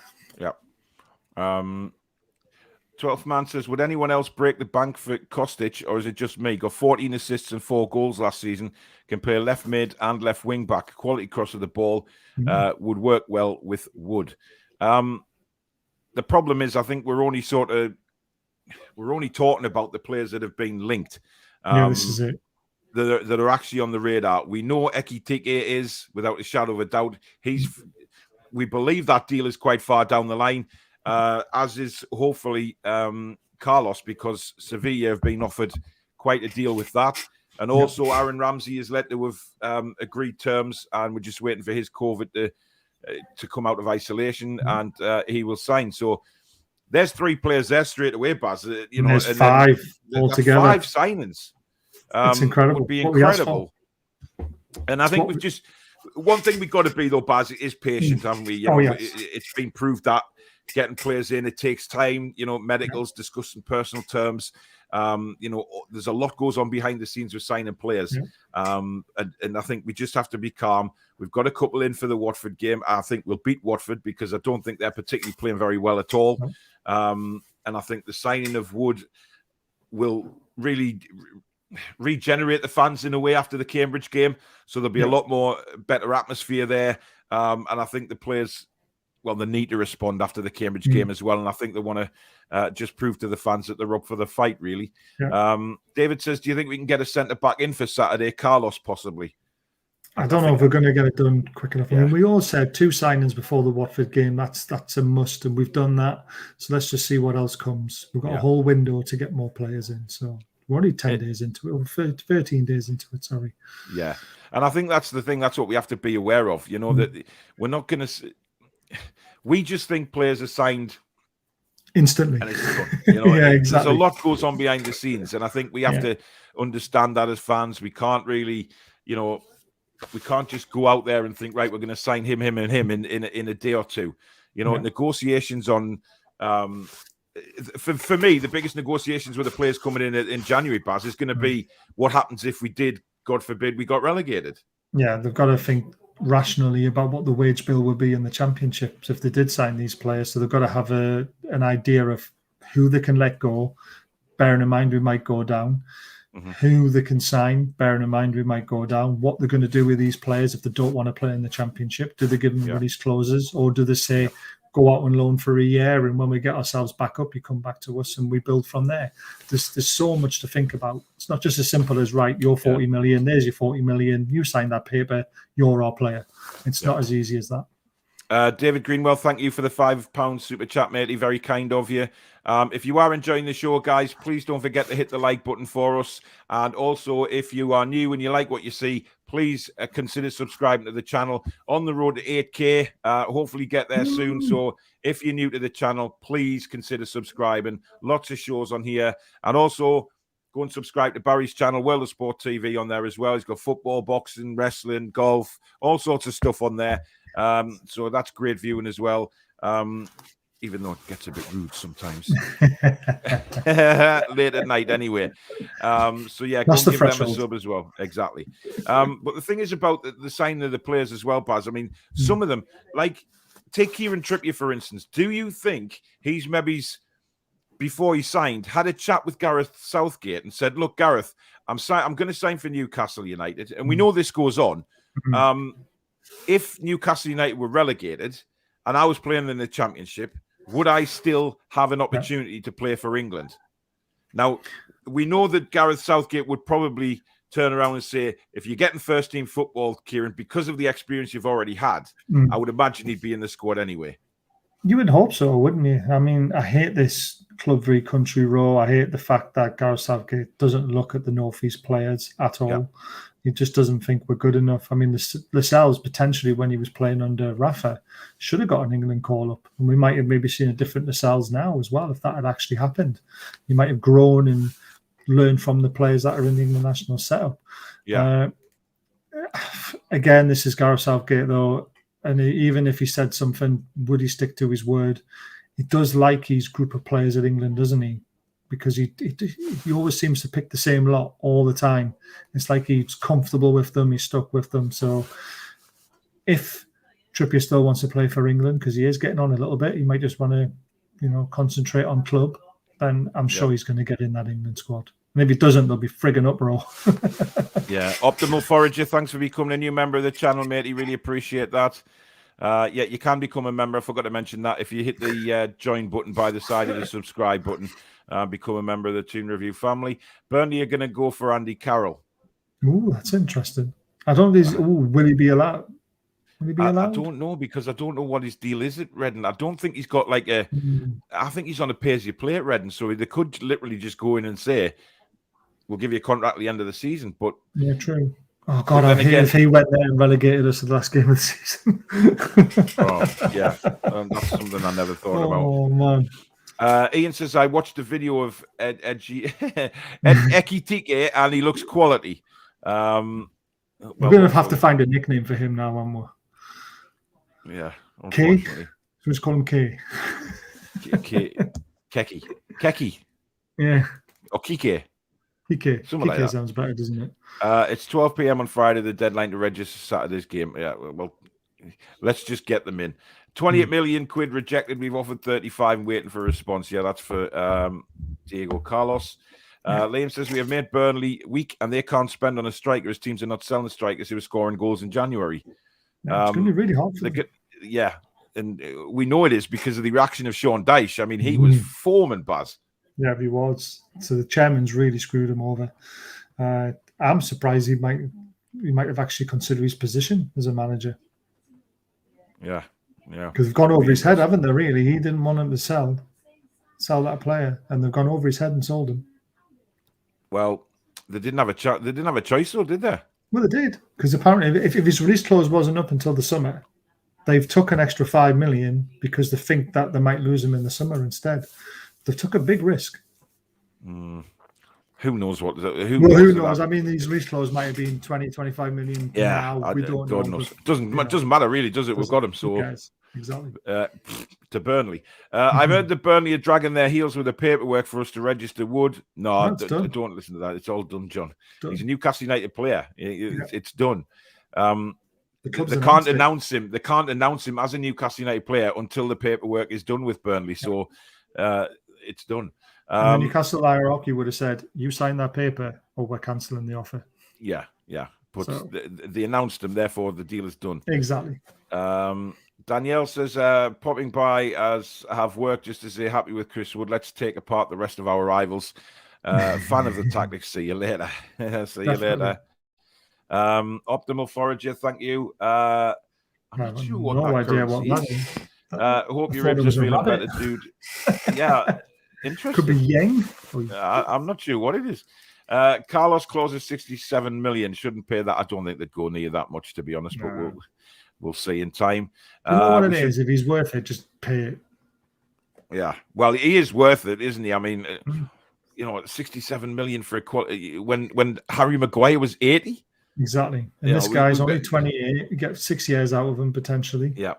12th man says, would anyone else break the bank for Kostic, or is it just me? Got 14 assists and 4 goals last season. Can play left mid and left wing back. Quality cross of the ball would work well with Wood. The problem is, I think we're only talking about the players that have been linked.
This is it.
That are actually on the radar. We know Ekitike is, without a shadow of a doubt. We believe that deal is quite far down the line. As is hopefully Carlos, because Sevilla have been offered quite a deal with that. And also Aaron Ramsey is led to have agreed terms, and we're just waiting for his COVID to come out of isolation, and he will sign. So there's 3 players there straight away, Baz. You know,
there's 5 altogether.
5 signings.
It's incredible.
Would be incredible. And I think we've just... One thing we've got to be, though, Baz, is patient, haven't we? You know, it's been proved that getting players in, it takes time, you know, medicals, discussing personal terms. You know, there's a lot goes on behind the scenes with signing players. And I think we just have to be calm. We've got a couple in for the Watford game. I think we'll beat Watford because I don't think they're particularly playing very well at all. And I think the signing of Wood will really regenerate the fans in a way after the Cambridge game. So there'll be a lot more better atmosphere there. And I think the players, well, they need to respond after the Cambridge game as well. And I think they want to just prove to the fans that they're up for the fight, really.
Yeah.
David says, do you think we can get a centre back in for Saturday? Carlos, possibly.
I don't know if we're going to get it done quick enough. I mean, we all said 2 signings before the Watford game. That's a must, and we've done that. So let's just see what else comes. We've got a whole window to get more players in. So we're only 10 days into it, or 13 days into it, sorry.
Yeah. And I think that's the thing. That's what we have to be aware of, you know, that we're not going to... We just think players are signed...
instantly.
And it's done, you know,
yeah, exactly.
There's a lot goes on behind the scenes, and I think we have to understand that as fans. We can't really, you know... We can't just go out there and think, right, we're going to sign him, and him in a day or two. You know, negotiations on... For me, the biggest negotiations with the players coming in January, Baz, is going to be what happens if we did, God forbid, we got relegated.
Yeah, they've got to think rationally about what the wage bill would be in the championships if they did sign these players. So they've got to have an idea of who they can let go, bearing in mind we might go down, who they can sign, bearing in mind we might go down, what they're going to do with these players if they don't want to play in the championship. Do they give them release clauses, or do they say, go out on loan for a year, and when we get ourselves back up, you come back to us and we build from there? There's so much to think about. It's not just as simple as, right, you're 40 million, there's your 40 million, you signed that paper, you're our player. It's not as easy as that.
David Greenwell, thank you for the £5 super chat, matey. Very kind of you. If you are enjoying the show, guys, please don't forget to hit the like button for us. And also, if you are new and you like what you see, please consider subscribing to the channel. On the road to 8K, hopefully get there soon. So if you're new to the channel, please consider subscribing. Lots of shows on here. And also, go and subscribe to Barry's channel, World of Sport TV, on there as well. He's got football, boxing, wrestling, golf, all sorts of stuff on there. So that's great viewing as well. Even though it gets a bit rude sometimes. Late at night anyway. So yeah, go and give them a sub as well. Exactly. But the thing is about the signing of the players as well, Baz. I mean, some of them, like, take Kieran Trippier, for instance. Do you think he's before he signed, had a chat with Gareth Southgate and said, look, Gareth, I'm going to sign for Newcastle United. And we know this goes on. If Newcastle United were relegated and I was playing in the Championship, would I still have an opportunity to play for England? Now, we know that Gareth Southgate would probably turn around and say, if you're getting first-team football, Kieran, because of the experience you've already had, I would imagine he'd be in the squad anyway. You
would hope so, wouldn't you? I mean, I hate this club v country row. I hate the fact that Gareth Southgate doesn't look at the North East players at all. Yeah. He just doesn't think we're good enough. I mean, Lascelles, potentially, when he was playing under Rafa, should have got an England call-up. And we might have maybe seen a different Lascelles now as well, if that had actually happened. He might have grown and learned from the players that are in the England national setup.
Yeah.
Again, this is Gareth Southgate, though. And even if he said something, would he stick to his word? He does like his group of players at England, doesn't he? Because he always seems to pick the same lot all the time. It's like he's comfortable with them, he's stuck with them. So if Trippier still wants to play for England, because he is getting on a little bit, he might just want to, concentrate on club, then I'm sure he's going to get in that England squad. And if he doesn't, there'll be frigging uproar.
Yeah. Optimal Forager, thanks for becoming a new member of the channel, mate. You really appreciate that. You can become a member. I forgot to mention that. If you hit the join button by the side of the subscribe button, become a member of the Toon Review family. Burnley are going to go for Andy Carroll.
Ooh, that's interesting. I don't know. Will he be allowed? Will he be allowed?
I don't know, because I don't know what his deal is at Reading. I don't think he's got like a... I think he's on a pay-as-you-play at Reading, so they could literally just go in and say, we'll give you a contract at the end of the season. But
yeah, true. Oh, God, I hate if he went there and relegated us to the last game of the season.
That's something I never thought about.
Oh, man.
Ian says, I watched a video of Ekitike and he looks quality.
We're going to have to find a nickname for him now, one more.
Yeah.
K? Let's call him K.
Keki.
Yeah.
Or Kike.
Kike sounds better, doesn't it?
It's 12 p.m. on Friday, the deadline to register Saturday's game. Yeah, well, let's just get them in. 28 million quid rejected. We've offered 35 and waiting for a response. Yeah, that's for Diego Carlos. Liam says, we have made Burnley weak and they can't spend on a striker as teams are not selling strikers who are scoring goals in January.
Yeah, it's going to be really hard for them.
Yeah, and we know it is because of the reaction of Sean Dyche. I mean, he was foaming, Baz.
Yeah, he was. So the chairman's really screwed him over. I'm surprised he might have actually considered his position as a manager.
Yeah.
Because they've gone over his head, haven't they? Really, he didn't want him to sell that player, and they've gone over his head and sold him.
Well, they didn't have a they didn't have a choice, though, did they?
Well, they did, because apparently, if his release clause wasn't up until the summer, they've took an extra $5 million because they think that they might lose him in the summer instead. They took a big risk.
Who knows what? Who
knows? I mean, these release clause might have been 20, 25 million.
Yeah,
now. We don't
God
know.
Knows. It doesn't matter, really, does it? We've got him, so
exactly.
To Burnley. I've heard that Burnley are dragging their heels with the paperwork for us to register Wood. No, don't listen to that. It's all done, John. He's a Newcastle United player. It's done. They can't announce him. They can't announce him as a Newcastle United player until the paperwork is done with Burnley. So it's done.
And the Newcastle hierarchy would have said, "You sign that paper, or we're cancelling the offer."
Yeah. But they announced him, therefore the deal is done.
Exactly.
Danielle says, popping by as I have work just to say happy with Chris Wood. Let's take apart the rest of our rivals. Fan of the tactics. See you later. See you later. Optimal Forager, thank you. I'm not sure what
no
that
idea what that
is.
is.
Hope your ribs are feeling better, dude. Yeah, interesting.
Could be Yang.
I'm not sure what it is. Carlos closes 67 million. Shouldn't pay that. I don't think they'd go near that much, to be honest. But we'll see in time.
You know what it is? If he's worth it, just pay it.
Yeah. Well, he is worth it, isn't he? I mean, 67 million for a when Harry Maguire was 80.
Exactly. And this guy's only 28. You get 6 years out of him potentially.
Yeah,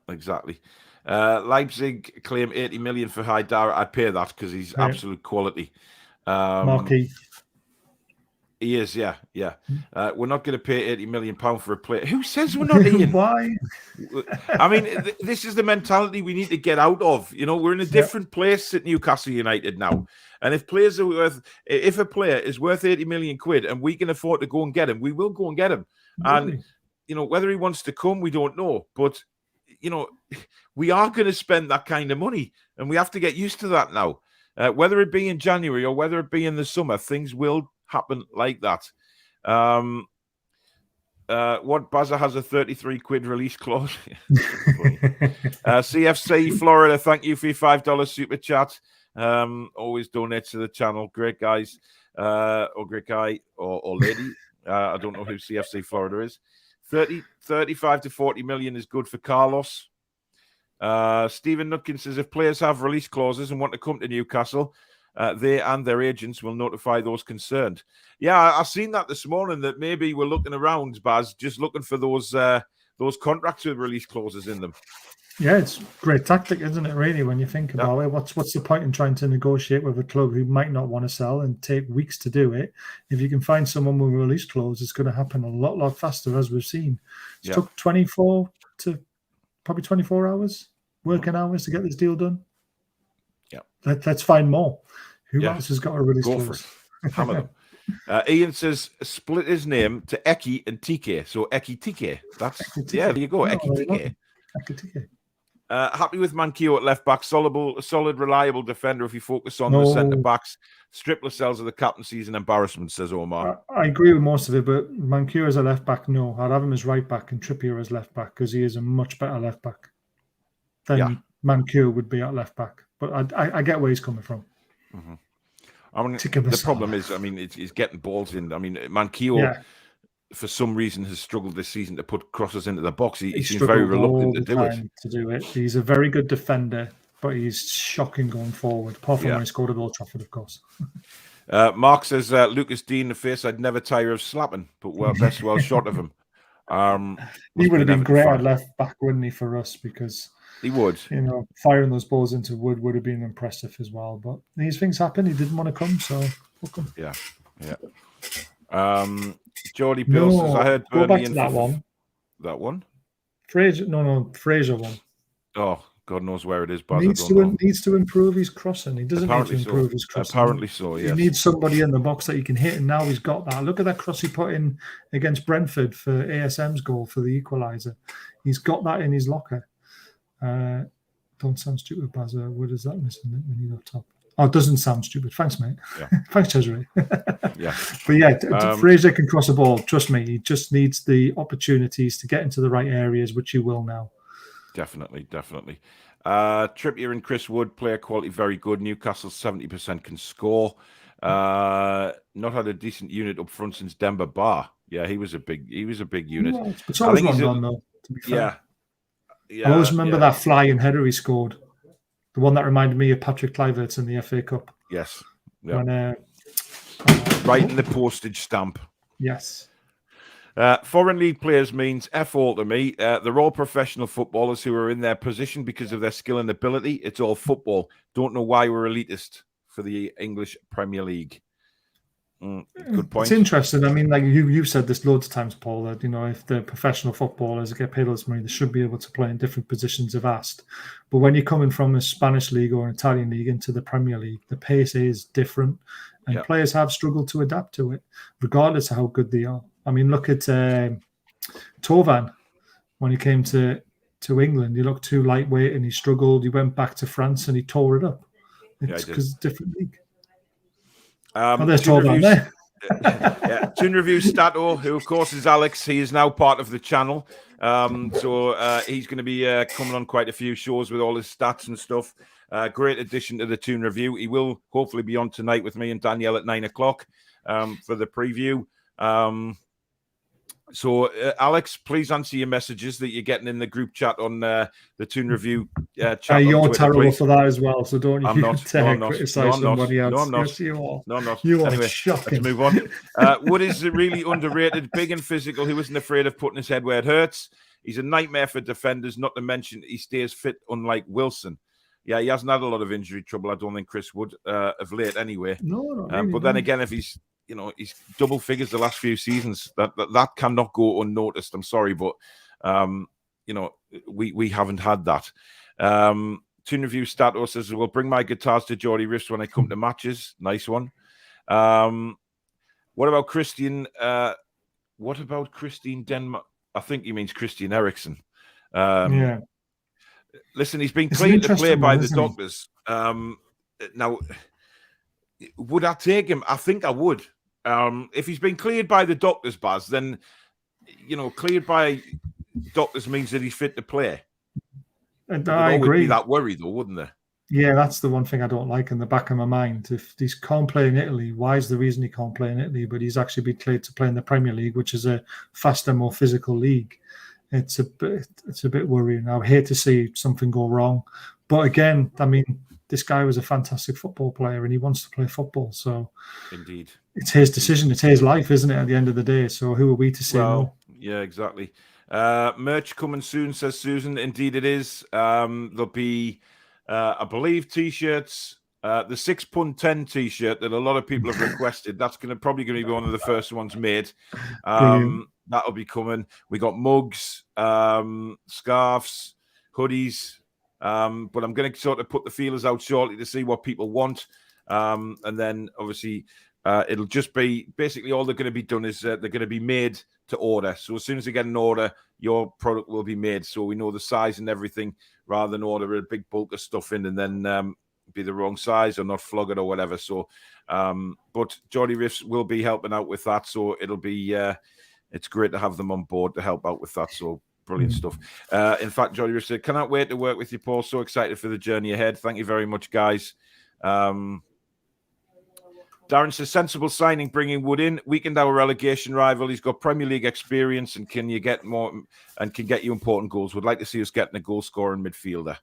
exactly. Leipzig claim 80 million for Haidara. I'd pay that because he's absolute quality.
Marquee.
He is, yeah. We're not going to pay 80 million pound for a player. Who says we're not, Ian?
Why?
I mean, this is the mentality we need to get out of. We're in a different place at Newcastle United now. And if a player is worth 80 million quid and we can afford to go and get him, we will go and get him. Really? And, whether he wants to come, we don't know. But, we are going to spend that kind of money and we have to get used to that now. Whether it be in January or whether it be in the summer, things will happen like that. What Bazza has a 33 quid release clause. CFC Florida, thank you for your $5 super chat. Always donate to the channel. Great guys, or great guy or lady. I don't know who CFC Florida is. 35 to 40 million is good for Carlos. Stephen Nutkin says if players have release clauses and want to come to Newcastle, they and their agents will notify those concerned. Yeah, I've seen that this morning, that maybe we're looking around, Baz, just looking for those contracts with release clauses in them.
Yeah, it's great tactic, isn't it, really, when you think about it? What's the point in trying to negotiate with a club who might not want to sell and take weeks to do it? If you can find someone with a release clause, it's going to happen a lot faster, as we've seen. It took 24 to probably 24 hours, working hours to get this deal done.
Yeah.
Let's find more. Who else has got a release clause?
Go for it. Hammer them. Ian says split his name to Eki and TK. So Eki TK. There you go. Eki TK. Happy with Manquillo at left back. Solid, reliable defender if you focus on the centre backs. Strip Lascelles of the captaincy is an embarrassment, says Omar.
I agree with most of it, but Manquillo as a left back, no. I'd have him as right back and Trippier as left back because he is a much better left back than Manquillo would be at left back. But I get where he's coming from.
Mm-hmm. I mean, the problem is, it's getting balls in. I mean, Manquillo, for some reason, has struggled this season to put crosses into the box. He seems very reluctant to do it.
He's a very good defender, but he's shocking going forward, apart from when he scored at Old Trafford, of course.
Mark says, Lucas Dean, the face I'd never tire of slapping, but best well short of him.
He would have been great at left back, wouldn't he, for us? Because
he would.
Firing those balls into Wood would have been impressive as well. But these things happen. He didn't want to come, so fuck him.
Yeah. Geordie Bill says, I heard
Burnley. Go back to that one.
That one?
Fraser one.
Oh, God knows where it is,
He
Baz.
needs to improve his crossing. He doesn't
Apparently
need to improve his crossing.
Apparently so, yes.
He needs somebody in the box that he can hit, and now he's got that. Look at that cross he put in against Brentford for ASM's goal for the equaliser. He's got that in his locker. Don't sound stupid, Baz. What is that missing that we need up top? Oh, it doesn't sound stupid. Thanks, mate.
Yeah.
Thanks, Cesare.
Yeah.
But yeah, Fraser can cross a ball. Trust me. He just needs the opportunities to get into the right areas, which he will now.
Definitely. Trippier and Chris Wood, player quality very good. Newcastle 70% can score. Not had a decent unit up front since Demba Ba. Yeah, he was a big unit.
Yeah, it's always Rondon, though, to be fair.
Yeah.
I always remember that flying header he scored. The one that reminded me of Patrick Kluivert in the FA Cup.
Yes. Yeah.
When,
right in the postage stamp.
Yes.
Foreign league players means F all to me. They're all professional footballers who are in their position because of their skill and ability. It's all football. Don't know why we're elitist for the English Premier League. Good point.
It's interesting. I mean, like you've said this loads of times, Paul, that, you know, if the professional footballers get paid all this money, they should be able to play in different positions if asked. But when you're coming from a Spanish league or an Italian league into the Premier League, the pace is different, and players have struggled to adapt to it, regardless of how good they are. I mean, look at Tovan. When he came to England, he looked too lightweight and he struggled. He went back to France and he tore it up. It's because it's a different league. There's Tovan there.
Toon Review Stato, who of course is Alex. He is now part of the channel. So he's going to be coming on quite a few shows with all his stats and stuff. Great addition to the Toon Review. He will hopefully be on tonight with me and Danielle at 9 o'clock for the preview. So, Alex, please answer your messages that you're getting in the group chat on the Toon Review chat.
You're
Twitter,
terrible
please.
for that as well, so don't
I'm not.
criticize somebody else.
No, I'm not.
Yes, you are.
No, I'm not.
You are
anyway,
shocking.
let's move on. Wood is really underrated, big and physical. He wasn't afraid of putting his head where it hurts. He's a nightmare for defenders, not to mention he stays fit, unlike Wilson. Yeah, he hasn't had a lot of injury trouble, I don't think, Chris Wood, of late anyway.
No, not really,
but then again, if he's double figures the last few seasons, that cannot go unnoticed. I'm sorry, but we haven't had that. Toon Review Stato says, "We'll bring my guitars to Geordie Riffs when I come to matches." Nice one. What about Christian? What about Christine Denmark? I think he means Christian Eriksen.
Yeah.
Listen, he's been cleared to play by the doctors. Now, would I take him? I think I would. If he's been cleared by the doctors, Baz, then, cleared by doctors means that he's fit to play.
And
There'd
I
always
agree.
be that worry, though, wouldn't there?
Yeah, that's the one thing I don't like in the back of my mind. If he can't play in Italy, why is the reason he can't play in Italy? But he's actually been cleared to play in the Premier League, which is a faster, more physical league. It's a bit worrying. I would hate to see something go wrong. But again, I mean, this guy was a fantastic football player and he wants to play football. So
Indeed.
It's his decision. It's his life, isn't it, at the end of the day? So who are we to say no?
Yeah, exactly. Merch coming soon, says Susan. Indeed it is. There'll be, I believe, T-shirts. The 6 pun 10 T-shirt that a lot of people have requested. That's probably going to be one of the first ones made. That'll be coming. We got mugs, scarves, hoodies. But I'm going to sort of put the feelers out shortly to see what people want. And then obviously it'll just be basically all they're going to be done is they're going to be made to order. So as soon as you get an order, your product will be made. So we know the size and everything rather than order a big bulk of stuff in and then be the wrong size or not flog it or whatever. So, but Geordie Riffs will be helping out with that. So it'll be, it's great to have them on board to help out with that. So brilliant stuff. In fact, Geordie Riffs said, cannot wait to work with you, Paul. So excited for the journey ahead. Thank you very much, guys. Darren says, sensible signing, bringing Wood in. Weakened our relegation rival. He's got Premier League experience and can get you important goals. Would like to see us getting a goal scoring midfielder.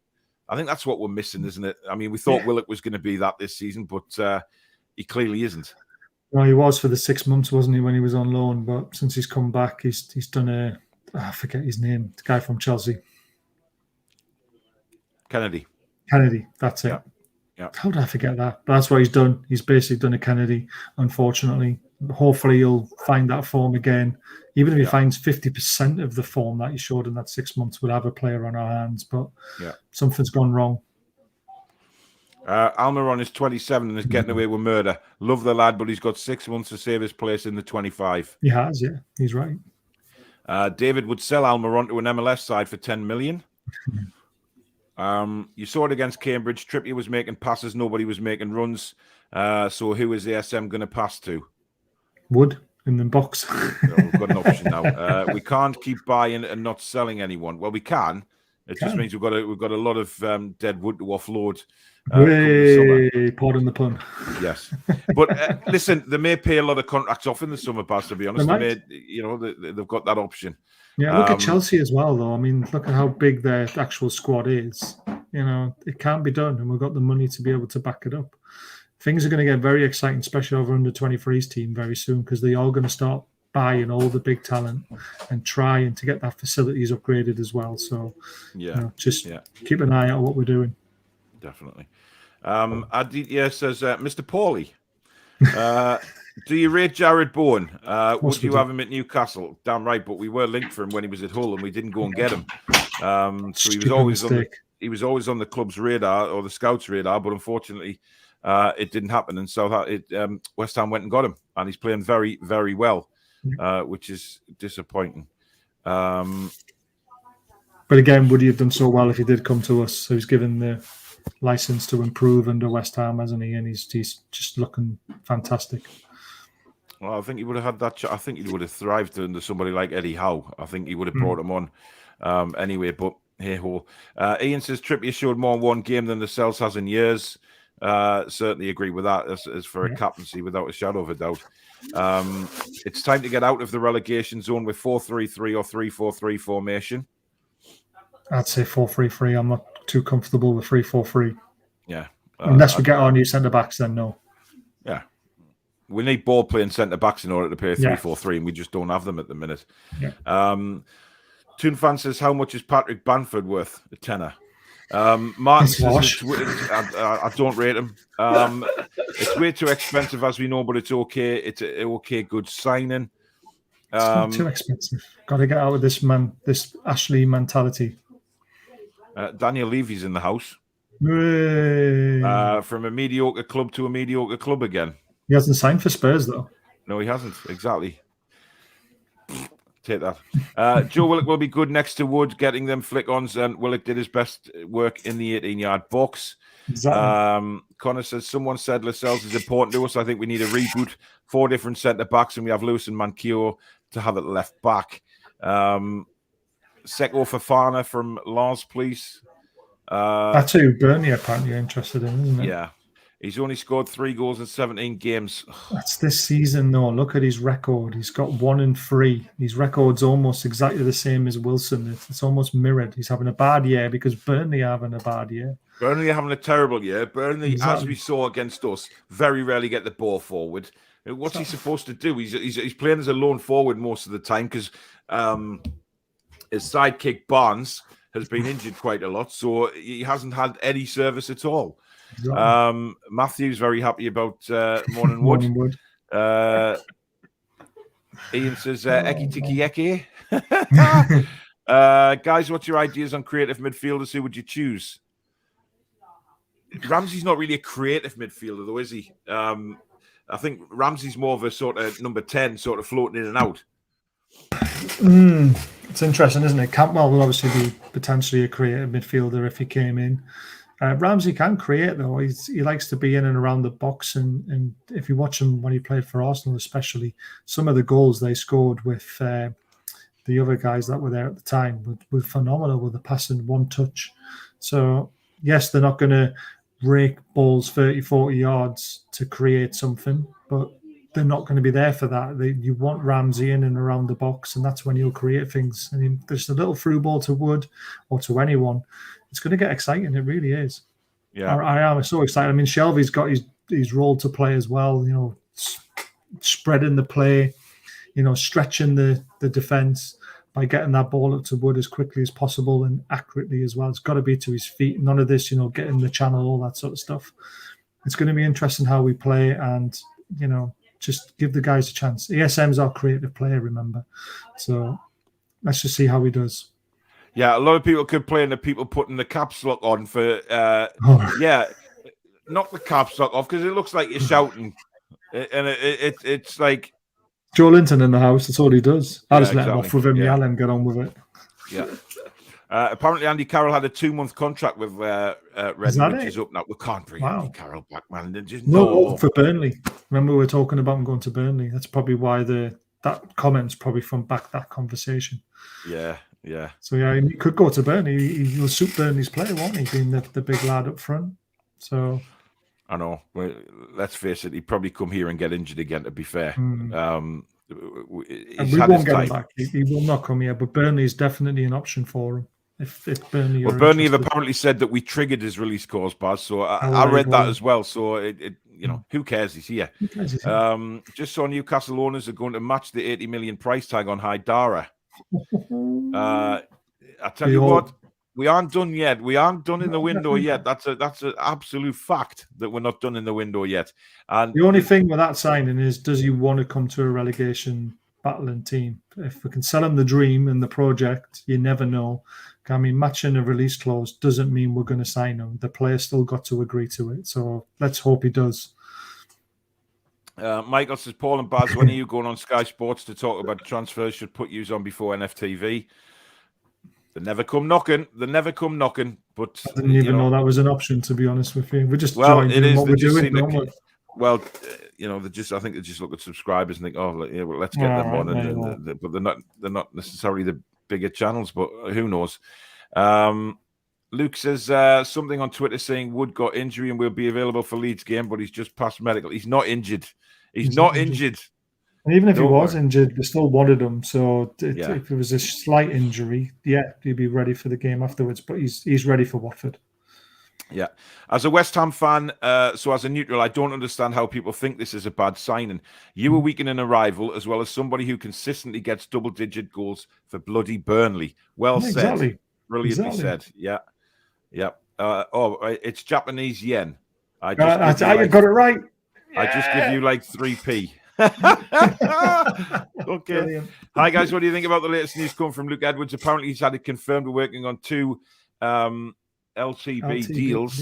I think that's what we're missing, isn't it? I mean, we thought Willock was going to be that this season, but he clearly isn't.
Well, he was for the 6 months, wasn't he, when he was on loan? But since he's come back, he's done I forget his name, the guy from Chelsea.
Kennedy,
that's it.
Yeah.
How did I forget that? But that's what he's done. He's basically done a Kennedy, unfortunately. hopefully he'll find that form again. Even if he finds 50% of the form that he showed in that 6 months, we'll have a player on our hands. But something's gone wrong.
Almiron is 27 and is getting away with murder. Love the lad, but he's got 6 months to save his place in the 25.
He has, yeah. He's right.
David would sell Almiron to an MLS side for 10 million. You saw it against Cambridge. Trippier was making passes. Nobody was making runs. So who is the SM going to pass to?
Wood in the box.
We've got an option now. We can't keep buying and not selling anyone. Well, we can. It just means we've got a lot of dead wood to offload.
Pardon the pun.
Yes, but listen, they may pay a lot of contracts off in the summer pass. To be honest, they've got that option.
Yeah, look at Chelsea as well, though. I mean, look at how big their actual squad is. It can be done, and we've got the money to be able to back it up. Things are going to get very exciting, especially over under 23's team very soon, because they are going to start buying all the big talent and trying to get that facilities upgraded as well. So, keep an eye out on what we're doing.
Definitely. Aditya says, Mr. Paulie, do you rate Jared Bowen? Would you have him at Newcastle? Damn right, but we were linked for him when he was at Hull and we didn't go and get him. So he was always on the club's radar or the scouts' radar, but unfortunately it didn't happen. And so West Ham went and got him, and he's playing very, very well, which is disappointing.
But again, would he have done so well if he did come to us? So he's given the license to improve under West Ham, hasn't he? And he's just looking fantastic.
Well, I think he would have had that. I think he would have thrived under somebody like Eddie Howe. I think he would have brought him on anyway. But hey ho. Ian says Trippier showed more in one game than the Cells has in years. Certainly agree with that. As for a captaincy, without a shadow of a doubt. It's time to get out of the relegation zone with 4-3-3 or 3-4-3 formation.
I'd say 4-3-3. I'm not too comfortable with 3-4-3.
Yeah.
Unless we get our new centre backs, then no.
Yeah. We need ball playing centre backs in order to play 3-4-3, and we just don't have them at the minute.
Yeah.
Toon fan says, how much is Patrick Bamford worth? A tenner. Martin says, I don't rate him. It's way too expensive, as we know, but it's okay. It's an okay, good signing.
It's not too expensive. Got to get out of this Ashley mentality.
Daniel Levy's in the house. From a mediocre club to a mediocre club again.
He hasn't signed for Spurs, though.
No, he hasn't. Exactly. Take that. Joe Willock will be good next to Wood, getting them flick-ons, and Willock did his best work in the 18-yard box.
Exactly.
Connor says, someone said Lascelles is important to us. I think we need a reboot. 4 different centre-backs, and we have Lewis and Manquillo to have it left back. Seko Fofana from Lars, please.
That's who Burnley apparently are interested in, isn't it?
Yeah. He's only scored 3 goals in 17 games.
That's this season, though. Look at his record. He's got 1 and 3. His record's almost exactly the same as Wilson. It's almost mirrored. He's having a bad year because Burnley are having a bad year.
Burnley are having a terrible year. Burnley, as we saw against us, very rarely get the ball forward. What's he supposed to do? He's playing as a lone forward most of the time because his sidekick Barnes has been injured quite a lot, so he hasn't had any service at all. Matthew's very happy about Morning Wood. Ian says, Eki Tiki Eki. Guys, what's your ideas on creative midfielders? Who would you choose? Ramsey's not really a creative midfielder, though, is he? I think Ramsey's more of a sort of number 10, sort of floating in and out.
It's interesting, isn't it? Campbell will obviously be potentially a creative midfielder if he came in. Ramsey can create, though. He likes to be in and around the box. And if you watch him when he played for Arsenal, especially, some of the goals they scored with the other guys that were there at the time were phenomenal with the passing one touch. So, yes, they're not going to rake balls 30, 40 yards to create something, but they're not going to be there for that. You want Ramsey in and around the box, and that's when you'll create things. I mean, there's a little through ball to Wood or to anyone. It's going to get exciting. It really is.
Yeah,
I am so excited. I mean, Shelby's got his role to play as well. You know, spreading the play, you know, stretching the defense by getting that ball up to Wood as quickly as possible and accurately as well. It's got to be to his feet. None of this, you know, getting the channel, all that sort of stuff. It's going to be interesting how we play, and you know, Just give the guys a chance. ESM's our creative player, remember. So let's just see how he does.
Yeah, a lot of people complain that people putting the caps lock on for yeah, knock the caps lock off because it looks like you're shouting, and it's like
Joe Linton in the house. That's all he does. I
Yeah,
just let him
exactly.
off with him
Yeah.
yelling and get on with it.
Yeah. Apparently, Andy Carroll had a 2-month contract with Reading, which is up now. We can't bring Andy Carroll back, man. Just
No, for Burnley. Remember we were talking about him going to Burnley. That's probably why that comment's probably from back that conversation.
Yeah, yeah.
So yeah, he could go to Burnley. He'll suit Burnley's player, won't he? Being the big lad up front. So
I know. Well, let's face it. He'd probably come here and get injured again. To be fair,
and
he's
we
had
won't
his
get him
time.
back. He will not come here. But Burnley is definitely an option for him. If Burnley,
Well,
are
Burnley have
interested.
apparently said that we triggered his release clause, Baz. So I
there you
read that
go.
as well. So it who cares? He's here.
Who cares, he's here?
Just saw Newcastle owners are going to match the 80 million price tag on Haidara. I tell you what, we aren't done yet. We aren't done in the window yet. That's an absolute fact that we're not done in the window yet. And
The only thing with that signing is, does he want to come to a relegation battling team? If we can sell him the dream and the project, you never know. I mean, matching a release clause doesn't mean we're going to sign him. The player's still got to agree to it. So let's hope he does.
Michael says, Paul and Baz, when are you going on Sky Sports to talk about transfers? Should put yous on before NFTV. They never come knocking. But
I didn't even know that was an option, to be honest with you. We're just
well,
enjoying
it
doing
is.
what
They
we're
just
doing.
seem
don't
to,
we?
well, I think they just look at subscribers and think, oh, yeah, well, let's get them
Right,
on,
there you go.
but they're not necessarily the bigger channels, but who knows? Luke says something on Twitter saying Wood got injury and will be available for Leeds game, but he's just past medical. He's not injured. He's not injured.
And even if he
Don't
was
worry.
injured, they still wanted him. So
Yeah.
if it was a slight injury, he'd be ready for the game afterwards. But he's ready for Watford.
Yeah. As a West Ham fan, so as a neutral, I don't understand how people think this is a bad signing. You were weakening a rival, as well as somebody who consistently gets double-digit goals for bloody Burnley. Well
Yeah,
said.
exactly.
Brilliantly
Exactly.
said. Yeah. Yeah. It's Japanese yen. I
got it right.
I just give you like 3p. Okay.
Brilliant.
Hi, guys. What do you think about the latest news coming from Luke Edwards? Apparently, he's had it confirmed. We're working on 2 LTB deals.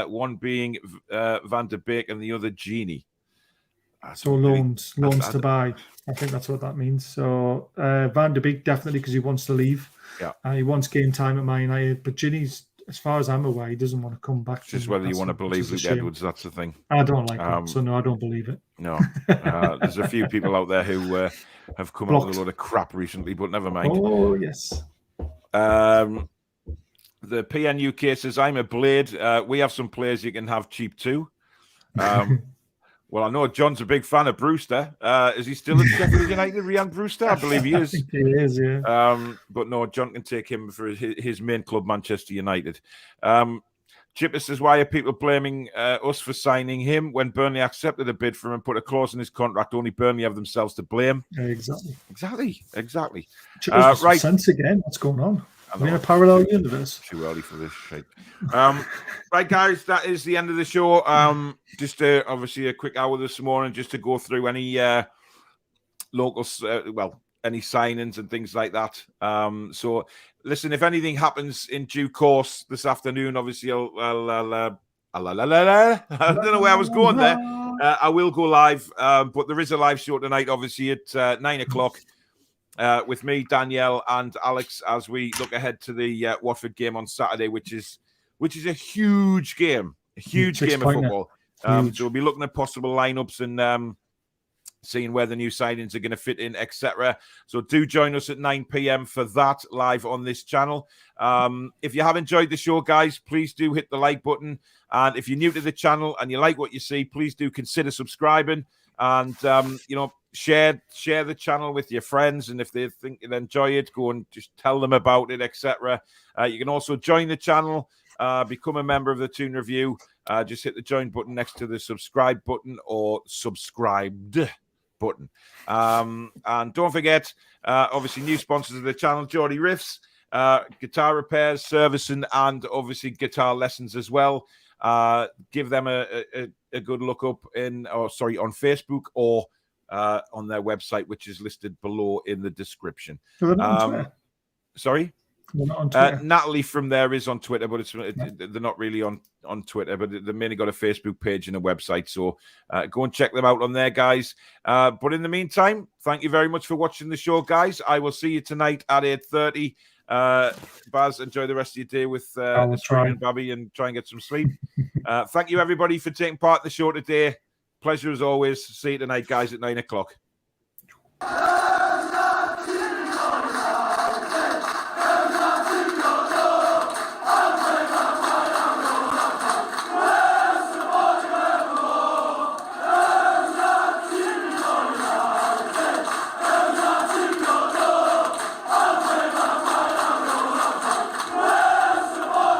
One being Van der Beek and the other Genie.
So loans to buy. I think that's what that means. So Van der Beek definitely, because he wants to leave.
Yeah.
He wants game time at Man United. But Ginny's, as far as I'm aware, he doesn't want to come back.
Just whether you want to believe Luke Edwards, that's the thing.
I don't like him, so no, I don't believe it.
No. There's a few people out there who have come up with a lot of crap recently, but never mind.
Oh, yes.
The PN UK says, I'm a blade. We have some players you can have cheap too. Well, I know John's a big fan of Brewster. Is he still at Sheffield United, Rhian Brewster? I believe he is.
I think he is, yeah.
But no, John can take him for his main club, Manchester United. Chipper says, why are people blaming us for signing him when Burnley accepted a bid for him and put a clause in his contract? Only Burnley have themselves to blame.
Yeah, exactly.
Exactly.
Chipper's
Right.
sense again. What's going on? We're in a parallel universe.
Too early for this shit. Right, guys, that is the end of the show. Just obviously a quick hour this morning just to go through any local, any signings and things like that. So, listen, if anything happens in due course this afternoon, obviously, I don't know where I was going there. I will go live, but there is a live show tonight, obviously, at 9 o'clock. With me, Danielle, and Alex, as we look ahead to the Watford game on Saturday, which is a huge game, of football. So we'll be looking at possible lineups and seeing where the new signings are going to fit in, etc. So do join us at 9 p.m. for that live on this channel. If you have enjoyed the show, guys, please do hit the like button. And if you're new to the channel and you like what you see, please do consider subscribing and share the channel with your friends, and if they think you'll enjoy it, go and just tell them about it, etc. You can also join the channel, become a member of the Toon Review. Just hit the join button next to the subscribe button or subscribed button. And don't forget, obviously, new sponsors of the channel, Geordie Riffs, guitar repairs, servicing, and obviously guitar lessons as well. Give them a good look up on Facebook or on their website, which is listed below in the description.
So they're not on Twitter.
Sorry?
They're not on Twitter.
Natalie from there is on Twitter, but they're not really on Twitter, but they've mainly got a Facebook page and a website. So go and check them out on there, guys. But in the meantime, thank you very much for watching the show, guys. I will see you tonight at 8:30. Baz, enjoy the rest of your day with the Spring and Babby and try and get some sleep. Thank you, everybody, for taking part in the show today. Pleasure as always. See you tonight, guys, at 9 o'clock.